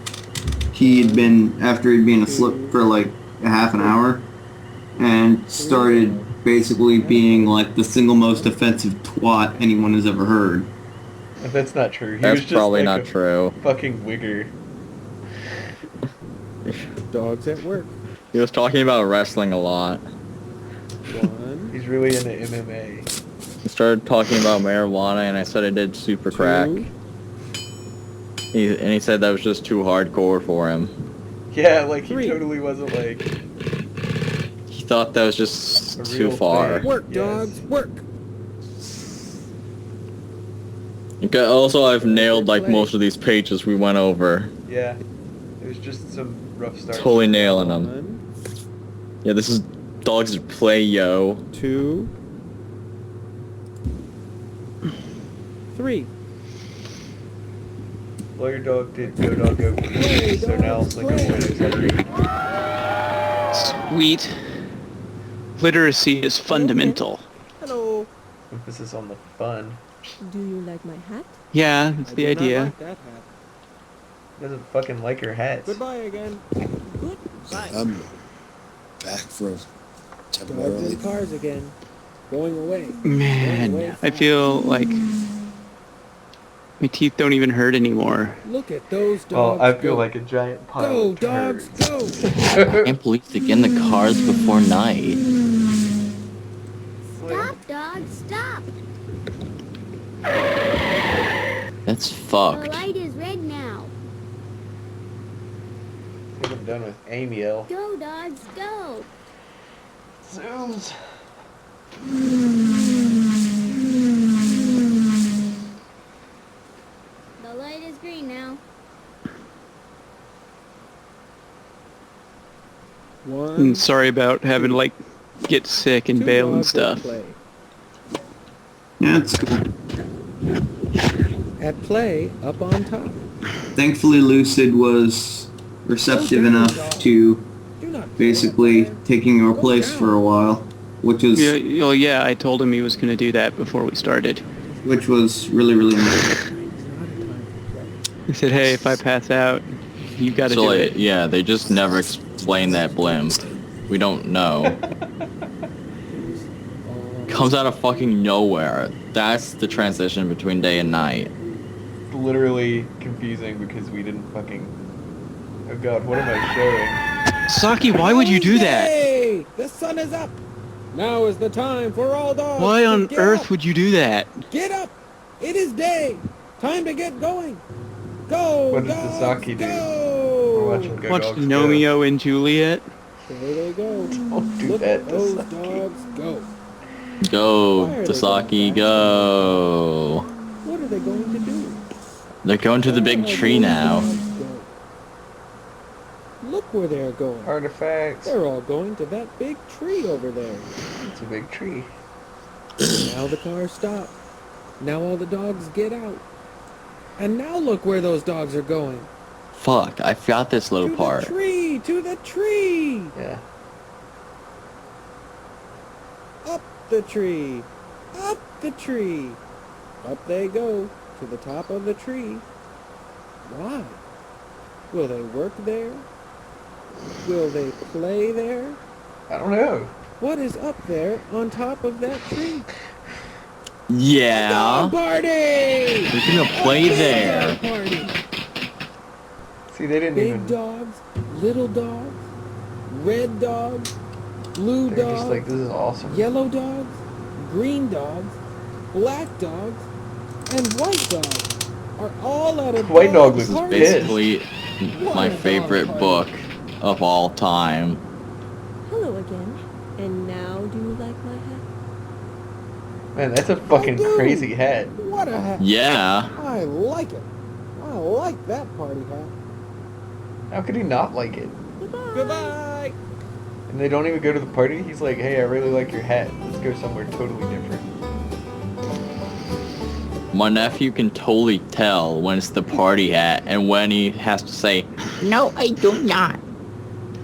he'd been asleep for like a half an hour, and started basically being like the single most offensive twat anyone has ever heard. That's not true. He That's was just probably like not a true. fucking wigger. Dogs at work. He was talking about wrestling a lot. 1, He's really into MMA. He started talking about marijuana, and I said I did super crack. 2, He said that was just too hardcore for him. Yeah, like he 3. totally wasn't like He thought that was just A too real far. thing. Work, Yes. dogs, work. Okay, also, I've nailed like most of these pages we went over. yeah. It was just some rough start. Totally nailing them. 1, Yeah, this is dogs that play yo. 2, 3. Well, your dog did go dog go pee, so now it's like a winner's every. Sweet. Literacy is fundamental. Hello. Emphasis on the fun. Do you like my hat? Yeah, that's I the do not idea. like that hat. Doesn't fucking like her hats. Goodbye again. I'm back from Dogs temporarily. in cars again. Going away. Man, I feel like my teeth don't even hurt anymore. Look at those Well, dogs. I feel go. like a giant pile Go, of dogs, turds. go. Can't believe they get in the cars before night. Stop, dog, stop. That's The fucked. light is red now. I think I'm done with Amiel. Go, dogs, go. Zooms. The light is green now. 1, Sorry about having to, like, get sick and 2 bail and dogs at stuff. play. Yeah, it's cool. At play, up on top. Thankfully, Lucid was receptive enough to Do not basically taking our place for a while, which was Yeah, I told him he was going to do that before we started. really nice. He said, hey, if I pass out, you got to So do like, it. yeah, they just never explain that blimp. We don't know. Comes out of fucking nowhere. That's the transition between day and night. It's literally confusing because we didn't fucking. Oh god, what am I showing? Saki, why would you do that? Hey, the sun is up. Now is the time for all dogs. Why to on get earth up. would you do that? Get up. It is day. Time to get going. Go, What does the dogs, Saki do? go. We're watching Go Watch Dogs Nomeo and Juliet. There they go. Don't do Look that at to those Saki. dogs go. Go, Why are they Dasaki, going go. What are they going to do? They're going to the big Where are tree those now. dogs go? Look where they're going. Go. Artifacts. They're all going to that big tree over there. It's a big tree. Now the cars stop. Now all the dogs get out. And now look where those dogs are going. Fuck, I forgot this little To part. the tree! To the tree! Yeah. Up the tree! Up the tree! Up they go to the top of the tree. Why? Will they work there? Will they play there? I don't know. What is up there on top of that tree? Yeah. Dog party! We're gonna play there. Dog party. See, they didn't Big even. dogs, little dogs, red dogs, blue They're dogs, just like, this is awesome. yellow dogs, green dogs, black dogs, and white dogs are all at a White dog dog was party. pissed. Basically, my favorite book of all time. Hello again. And now do you like my hat? Man, that's a fucking Oh, dude. crazy hat. What a hat! Yeah. I like it. I like that party hat. How could he not like it? Goodbye. Goodbye. And they don't even go to the party? He's like, hey, I really like your hat. Let's go somewhere totally different. My nephew can totally tell when it's the party hat and when he has to say, no, I do not.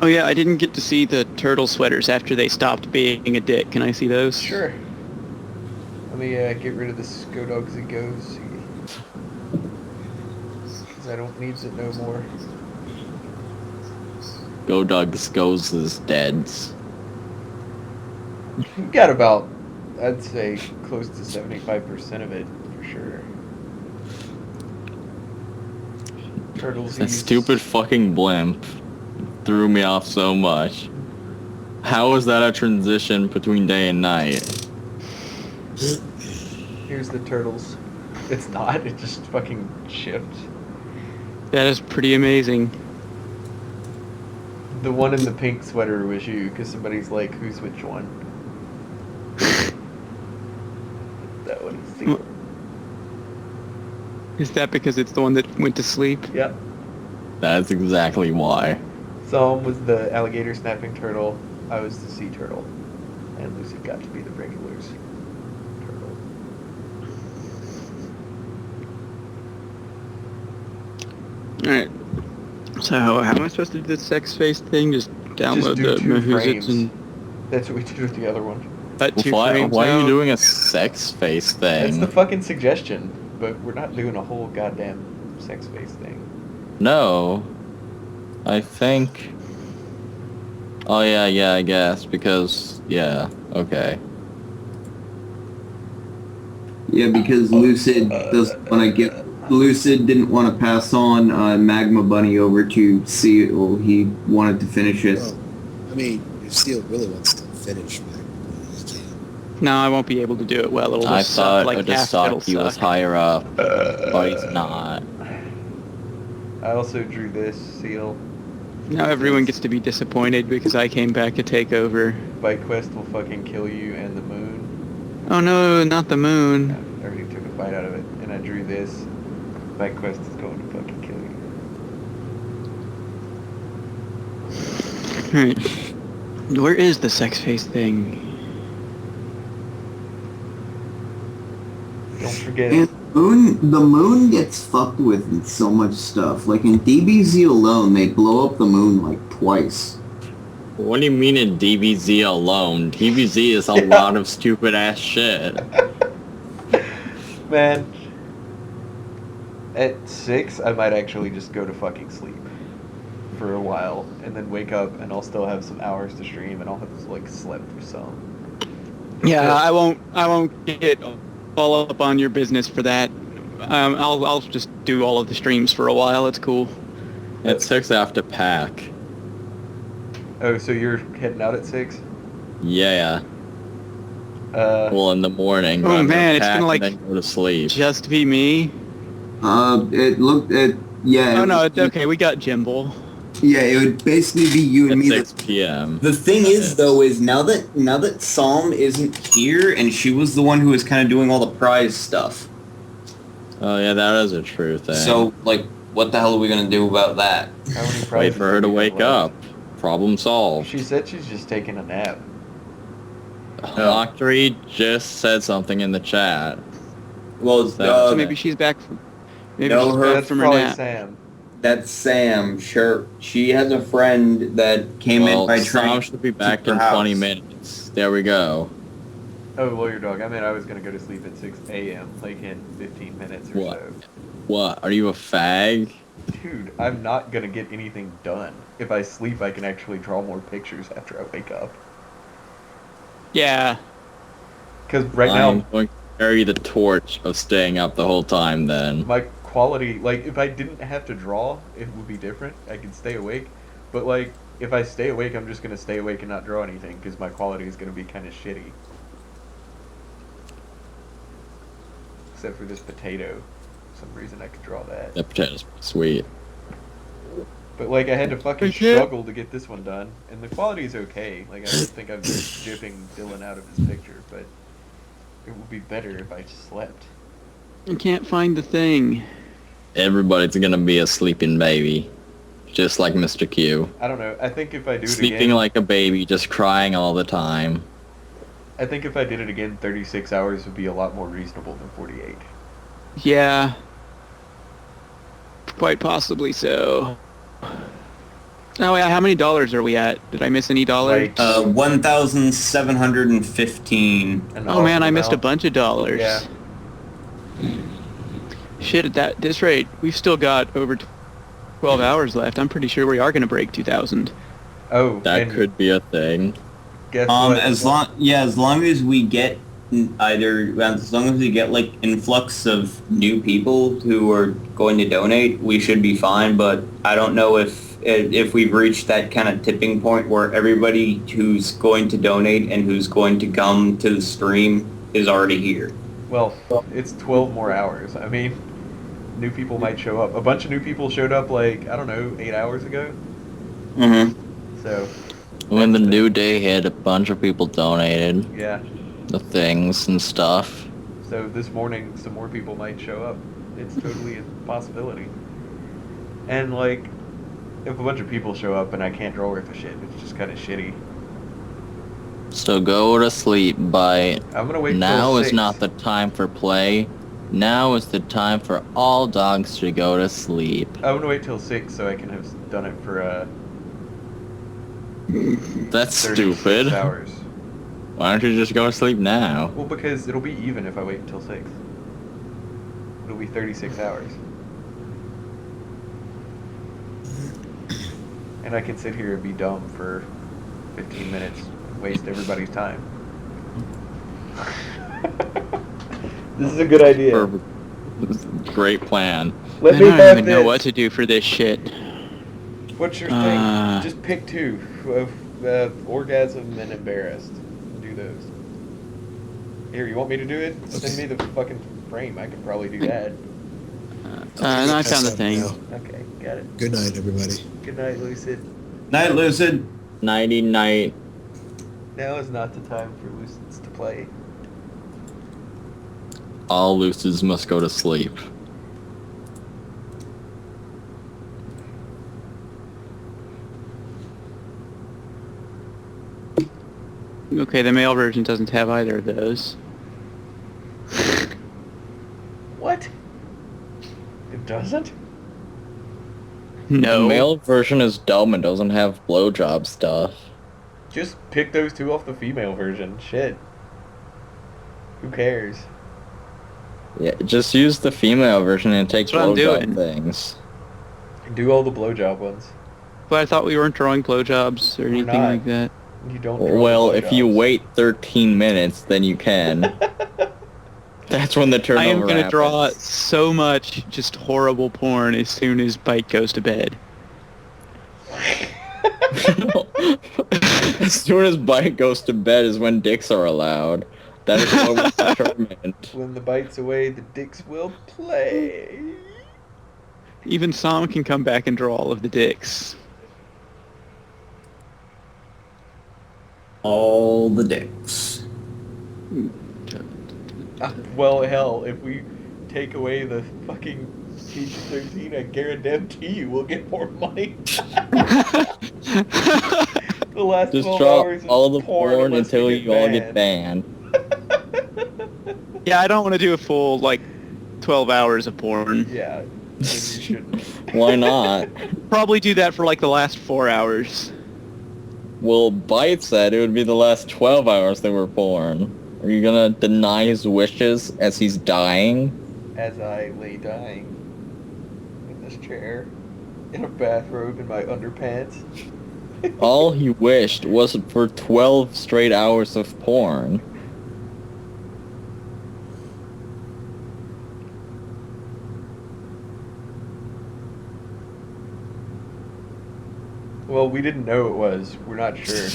Oh yeah, I didn't get to see the turtle sweaters after they stopped being a dick. Can I see those? Sure. Let me get rid of this Go Dogs and Goes. Because I don't need it no more. Go Dogs Goes is dead. You got about, I'd say, close to 75% of it, for sure. Turtles. That stupid fucking blimp threw me off so much. How is that a transition between day and night? Here's the turtles. It's not, it just fucking shifts. That is pretty amazing. The one in the pink sweater was you, because somebody's like, who's which one? That one is the... Is that because it's the one that went to sleep? Yep. That's exactly why. Psalm was the alligator snapping turtle. I was the sea turtle. And Lucy got to be the regulars turtle. Alright. So, how am I supposed to do the sex face thing? Just download do the 2 Mahuzits frames. and That's what we did with the other one. cut 2 Why frames are you out? doing a sex face That's thing? the fucking suggestion, but we're not doing a whole goddamn sex face thing. No. I think... Oh yeah, I guess, because... Yeah, okay. Yeah, because Lucid doesn't want to get. Lucid didn't want to pass on Magma Bunny over to Seal. He wanted to finish it. Well, I mean, if Steel really wants to finish Magma, he can. No, I won't be able to do it well. It'll I just suck like just half it'll thought he was suck. higher up, but he's not. I also drew this seal. Now everyone gets to be disappointed because I came back to take over. Bike Quest will fucking kill you and the moon. Oh no, not the moon. I already took a bite out of it, and I drew this. Bike Quest is going to fucking kill you. Alright. Where is the sex face thing? Don't forget. And the moon gets fucked with in so much stuff. Like in DBZ alone, they blow up the moon like twice. What do you mean in DBZ alone? DBZ is a lot of stupid ass shit. Man, at 6, I might actually just go to fucking sleep for a while, and then wake up, and I'll still have some hours to stream, and I'll have like slept for some. Yeah, I won't get all up on your business for that. I'll just do all of the streams for a while. It's cool. At 6 I have to pack. Oh, so you're heading out at 6? Yeah. Well, in the morning. Oh, I'm gonna man, it's pack gonna, like, and then go to sleep. Just be me. Yeah. Oh no, it's okay. We got Jimble. Yeah, it would basically be you and At me. 6 p.m. The thing is, though, is now that Psalm isn't here, and she was the one who was kind of doing all the prize stuff. Oh yeah, that is a true thing. So, like, what the hell are we gonna do about that? How many Wait prizes for her do to you have wake left? up. Problem solved. She said she's just taking a nap. Octory just said something in the chat. Well, So maybe she's back from. Maybe No, she's her- back That's from her probably nap. Sam. That's Sam. Sure, she has a friend that came Well, in by Sam train. should be back to in her 20 house. minutes. There we go. Oh, lawyer dog. I meant I was gonna go to sleep at 6 a.m. like in 15 minutes or What? What? Are you a fag? so. Dude, I'm not gonna get anything done. If I sleep, I can actually draw more pictures after I wake up. Yeah. Because right I'm now, going to carry the torch of staying up the whole time then. my quality, like, if I didn't have to draw, it would be different. I could stay awake. But, like, if I stay awake, I'm just going to stay awake and not draw anything, because my quality is going to be kind of shitty. Except for this potato. For some reason I could draw that. That potato's sweet. But, like, I had to fucking struggle to get this one done. And the quality is okay. Like, I don't think I'm just jipping Dylan out of his picture, but it would be better if I slept. I can't find the thing. Everybody's gonna be a sleeping baby. Just like Mr. Q. I don't know. I think if I do it Sleeping again... like a baby, just crying all the time. I think if I did it again, 36 hours would be a lot more reasonable than 48. Yeah. Quite possibly so. Oh yeah, how many dollars are we at? Did I miss any dollars? Like, 1,715. Oh man, I missed a bunch of dollars. Yeah. Shit, at this rate, we've still got over 12 hours left. I'm pretty sure we are going to break 2,000. Oh, That could be a thing. Guess what? As long as we get as long as we get like influx of new people who are going to donate, we should be fine. But I don't know if we've reached that kind of tipping point where everybody who's going to donate and who's going to come to the stream is already here. Well, it's 12 more hours. I mean, new people might show up. A bunch of new people showed up, like, I don't know, 8 hours ago. Mm-hmm. So, When the new day hit, a bunch of people donated yeah. the things and stuff. So this morning, some more people might show up. It's totally a possibility. And, like, if a bunch of people show up and I can't draw worth a shit, it's just kind of shitty. So go to sleep, but I'm gonna wait now till is 6. not the time for play. Now is the time for all dogs to go to sleep. I'm gonna wait till 6 so I can have done it for, That's 36 stupid. hours. Why don't you just go to sleep now? Well, because it'll be even if I wait until 6. It'll be 36 hours. And I can sit here and be dumb for 15 minutes and waste everybody's time. This is a good idea. Perfect. Great plan. Let I me don't have even know this. what to do for this shit. What's your thing? Just pick 2. Orgasm and embarrassed. Do those. Here, you want me to do it? Send me the fucking frame. I can probably do that. No, I found the thing. Okay, got it. Good night, everybody. Good night, Lucid. Night, Lucid. Nighty night. Now is not the time for Lucids to play. All Lucids must go to sleep. Okay, the male version doesn't have either of those. What? It doesn't? No. The male version is dumb and doesn't have blowjob stuff. Just pick those 2 off the female version. Shit. Who cares? Yeah, just use the female version and take That's what I'm blowjob doing. things. Do all the blowjob ones. But I thought we weren't drawing blowjobs or anything not. like that. You don't draw Well, if you blowjobs. wait 13 minutes, then you can. That's when the turnover I am gonna draw happens. so much just horrible porn as soon as Bite goes to bed. As soon as Bite goes to bed is when dicks are allowed. That is what was determined. When the bite's away, the dicks will play. Even Sam can come back and draw all of the dicks. All the dicks. Well, hell, if we take away the fucking PG-13, I guarantee you we'll get more money. The last Just 12 draw hours is all the porn porn unless until we you all get banned. banned. Yeah, I don't want to do a full, 12 hours of porn. Yeah, you shouldn't. Why not? Probably do that for, the last 4 hours. Well, Bite said it would be the last 12 hours they were born. Are you gonna deny his wishes as he's dying? As I lay dying in this chair, in a bathrobe in my underpants. All he wished was for 12 straight hours of porn. Well, we didn't know it was. We're not sure.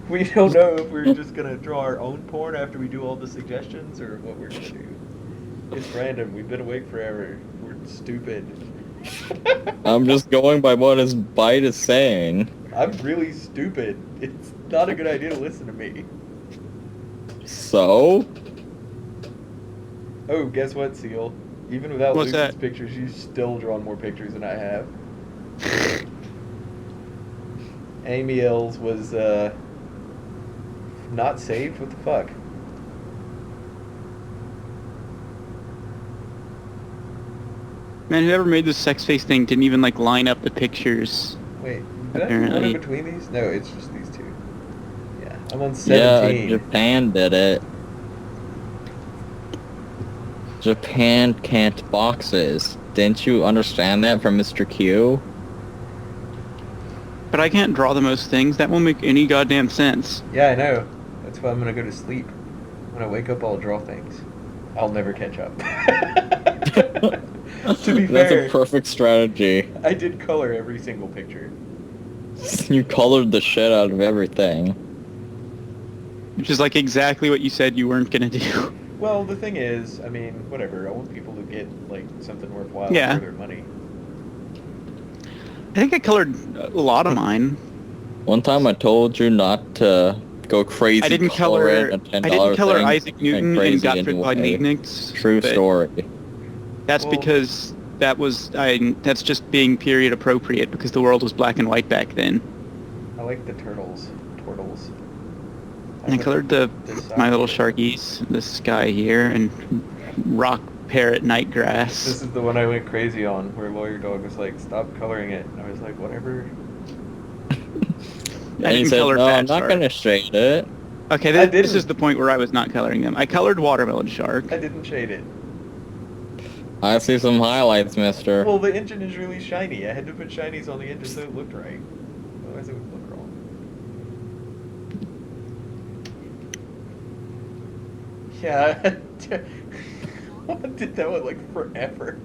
we don't know if we're just gonna draw our own porn after we do all the suggestions or what we're gonna do. It's random. We've been awake forever. We're stupid. I'm just going by what his bite is saying. I'm really stupid. It's not a good idea to listen to me. So? Oh, guess what, Seal? Even without What's Luke's that? pictures, you've still drawn more pictures than I have. Amy L's was, not saved? What the fuck? Man, whoever made this sex face thing didn't even like line up the pictures. Wait, did I do one Apparently. in between these? No, it's just these two. Yeah, I'm on Yeah, 17. Japan did it. Japan can't boxes. Didn't you understand that from Mr. Q? But I can't draw the most things. That won't make any goddamn sense. Yeah, I know. That's why I'm gonna go to sleep. When I wake up, I'll draw things. I'll never catch up. To be That's fair, a perfect strategy. I did color every single picture. You colored the shit out of everything. Which is like exactly what you said you weren't gonna do. Well, the thing is, I mean, whatever. I want people to get like something worthwhile Yeah. for their money. I think I colored a lot of mine. One time I told you not to go crazy. I didn't color. coloring a I $10 didn't color thing, Isaac Newton and crazy Gottfried anyway. Leibniz. True but story. That's Well- because that's just being period appropriate because the world was black and white back then. I like the turtles. I colored the This my little side. sharkies, this guy here, and rock parrot This nightgrass. is the one I went crazy on, where Lawyer Dog was like, "Stop coloring it," and I was like, "Whatever." I And he didn't said, color no, I'm Fat not Shark. going to shade it. Okay, I this didn't. is the point where I was not coloring them. I colored watermelon shark. I didn't shade it. I see some highlights, mister. Well, the engine is really shiny. I had to put shinies on the engine so it looked right. Otherwise, it would look wrong. Yeah, I did that one like forever.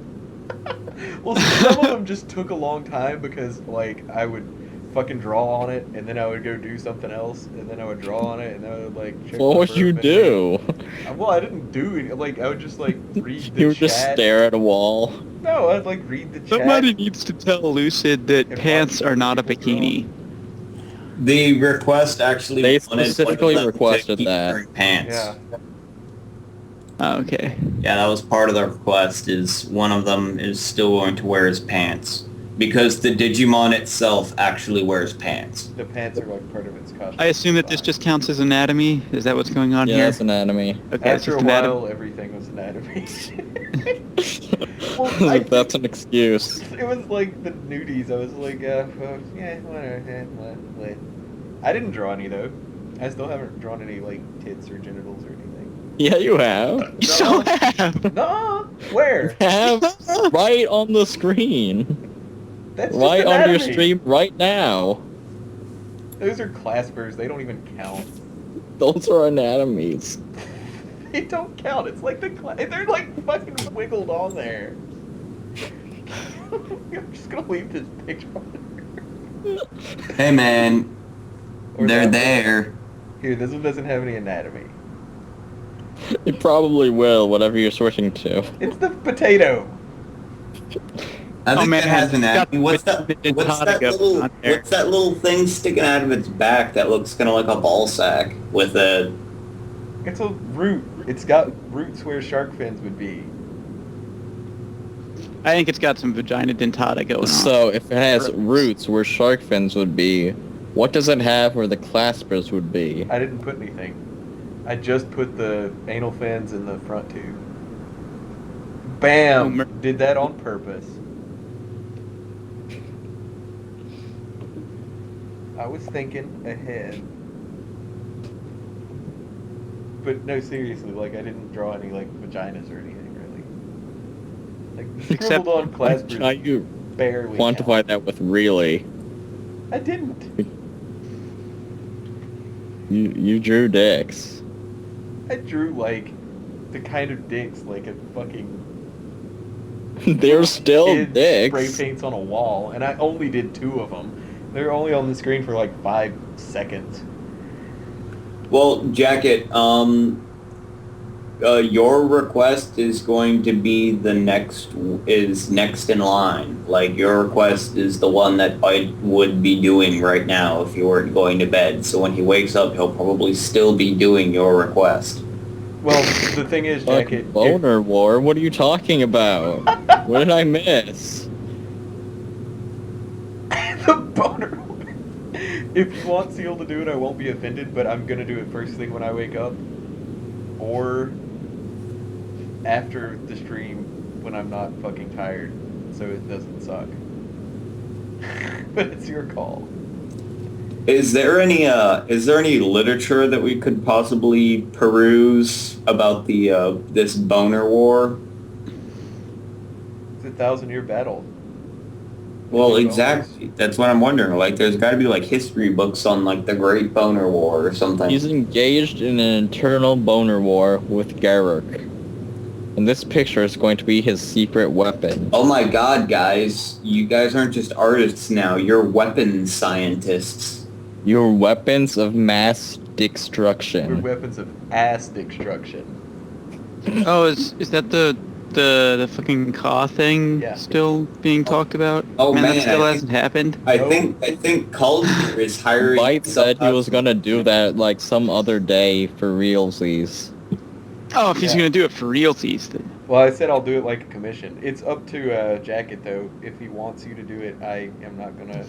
Well, some of them just took a long time because like I would fucking draw on it and then I would go do something else and then I would draw on it and then I would like check What the would you verb do? and- Well, I didn't do it. Like I would just like read the You would chat. just stare at a wall. No, I'd like read the chat. Somebody needs to tell Lucid that And pants watch are not a people draw. bikini. The request actually They wanted specifically one of them to requested keep that. wearing pants. Yeah. Oh, okay. Yeah, that was part of the request, is one of them is still going to wear his pants. Because the Digimon itself actually wears pants. The pants are like part of its costume. I assume that this just counts as anatomy. Is that what's going on Yeah, here? that's anatomy. Okay, it's After a just anatomy. while, everything was anatomy. Well, I That's an excuse. It was like the nudies. I was like, well, yeah, whatever. What. I didn't draw any though. I still haven't drawn any like tits or genitals or anything. Yeah, you have. You so have. No, where? Have right on the screen. That's just Right on your anatomy. stream right now. Those are claspers. They don't even count. Those are anatomies. They don't count. It's like they're like fucking wiggled on there. I'm just gonna leave this picture on there. Hey man, Or they're that one. there. Here, this one doesn't have any anatomy. It probably will, whatever you're switching to. It's the potato. I think man, it has it's an got anatomy. What's the that on there. What's that little thing sticking out of its back that looks kind of like a ball sack with a... It's a root. It's got roots where shark fins would be. I think it's got some vagina dentata going on. So, if it has roots where shark fins would be, what does it have where the claspers would be? I didn't put anything. I just put the anal fins in the front tube. Bam! Did that on purpose. I was thinking ahead. But no, seriously, like I didn't draw any like vaginas or anything really. Like Except- scribbled on claspers How you barely. quantify that with really? I didn't. You drew dicks. I drew, like, the kind of dicks, like a fucking... They're still kid dicks. spray paints on a wall, and I only did 2 of them. They're only on the screen for, like, 5 seconds. Well, Jacket, your request is going to be next in line. Like, your request is the one that Bite would be doing right now if you weren't going to bed. So when he wakes up, he'll probably still be doing your request. Well, the thing is, Jacket... Fucking boner war? What are you talking about? What did I miss? The boner war. If you want Seal to do it, I won't be offended, but I'm gonna do it first thing when I wake up. Or... after the stream when I'm not fucking tired, so it doesn't suck. But it's your call. Is there any literature that we could possibly peruse about this boner war? It's a 1,000-year battle. Well, exactly. That's what I'm wondering. Like, there's got to be like history books on like the Great Boner War or something. He's engaged in an internal boner war with Garruk. And this picture is going to be his secret weapon. Oh my god, guys. You guys aren't just artists now. You're weapons scientists. Your weapons of mass We're destruction. weapons of ass destruction. Oh, is that the fucking Ka thing Yeah. still being talked about? Oh, Man, man, that still I hasn't happened. I think Culture is hiring... Bite said he was gonna do that like some other day for realsies. Oh, if he's Yeah. gonna do it for realties, then. Well, I said I'll do it like a commission. It's up to Jacket, though. If he wants you to do it, I am not gonna,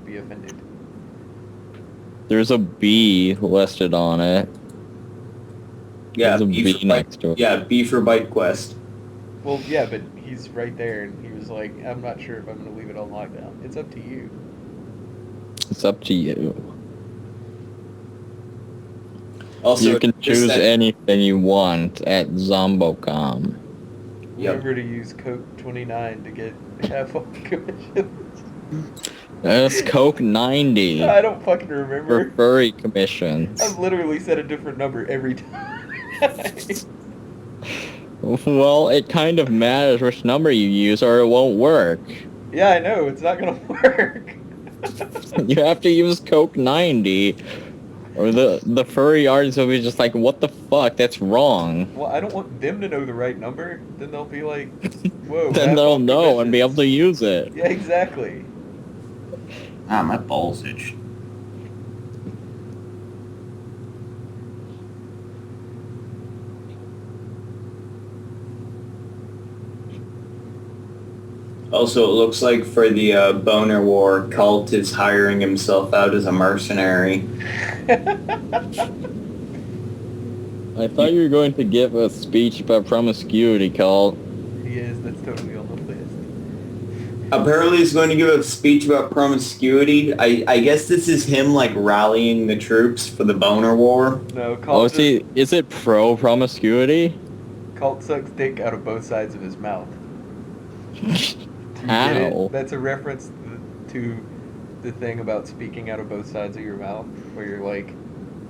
be offended. There's a B listed on it. Yeah, There's a B B for next Bite, to it. yeah, B for Bite Quest. Well, yeah, but he's right there, and he was like, I'm not sure if I'm gonna leave it on lockdown. It's up to you. It's up to you. Also, You can just choose that- anything you want at Zombocom. Yep. Remember to use code 29 to get half off the commissions. That's Coke 90 I don't fucking for remember. furry commissions. I've literally said a different number every time. Well, it kind of matters which number you use or it won't work. Yeah, I know, it's not gonna work. You have to use Coke 90 or the furry artists will be just like, what the fuck, that's wrong. Well, I don't want them to know the right number. Then they'll be like, whoa. Then half they'll off know and be able commissions. to use it. Yeah, exactly. Ah, my balls itch. Also, it looks like for the Boner War, Cult is hiring himself out as a mercenary. I thought you were going to give a speech about promiscuity, Cult. He is, that's totally on the list. Apparently he's going to give a speech about promiscuity. I guess this is him, like, rallying the troops for the Boner War. No, Oh, Cult, see, is it pro-promiscuity? Cult sucks dick out of both sides of his mouth. Do you get How? it? That's a reference to the thing about speaking out of both sides of your mouth, where you're like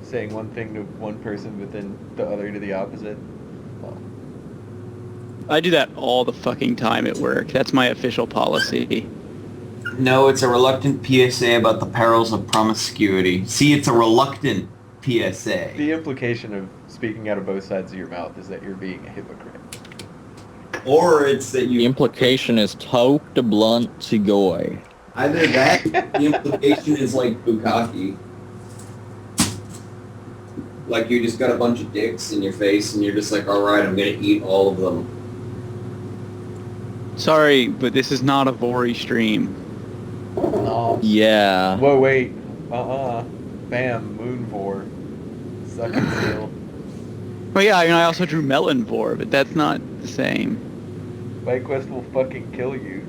saying one thing to one person, but then the other to the opposite. Well, I do that all the fucking time at work. That's my official policy. No, it's a reluctant PSA about the perils of promiscuity. See, it's a reluctant PSA. the implication of speaking out of both sides of your mouth is that you're being a hypocrite. Or it's that The you... implication is toke the blunt goy. Either that, the implication is like bukkake. Like you just got a bunch of dicks in your face and you're just like, alright, I'm gonna eat all of them. Sorry, but this is not a Vori stream. Oh. Yeah. Whoa, wait. Bam, Moon Vor. Suck and seal. Well, yeah, I also drew Melon Vor, but that's not the same. Bite Quest will fucking kill you.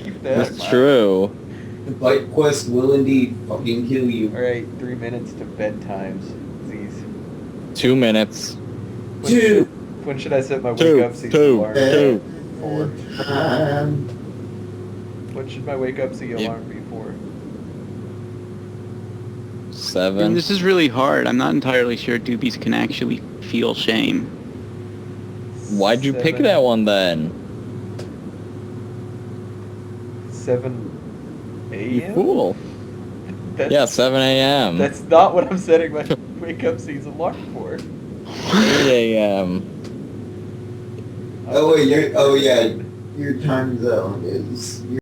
Keep that in That's mind. true. The Bite Quest will indeed fucking kill you. Alright, 3 minutes to bedtimes. Z's. 2 minutes. When should I set my wake Two. up season alarm? 2. 4. What should my wake up season alarm be for? And 7. this is really hard. I'm not entirely sure doobies can actually feel shame. Why'd you pick 7. that one then? 7 You a.m. fool. That's, Yeah, 7 a.m. That's not what I'm setting my wake up season alarm for. 8 a.m. Oh wait, your time zone is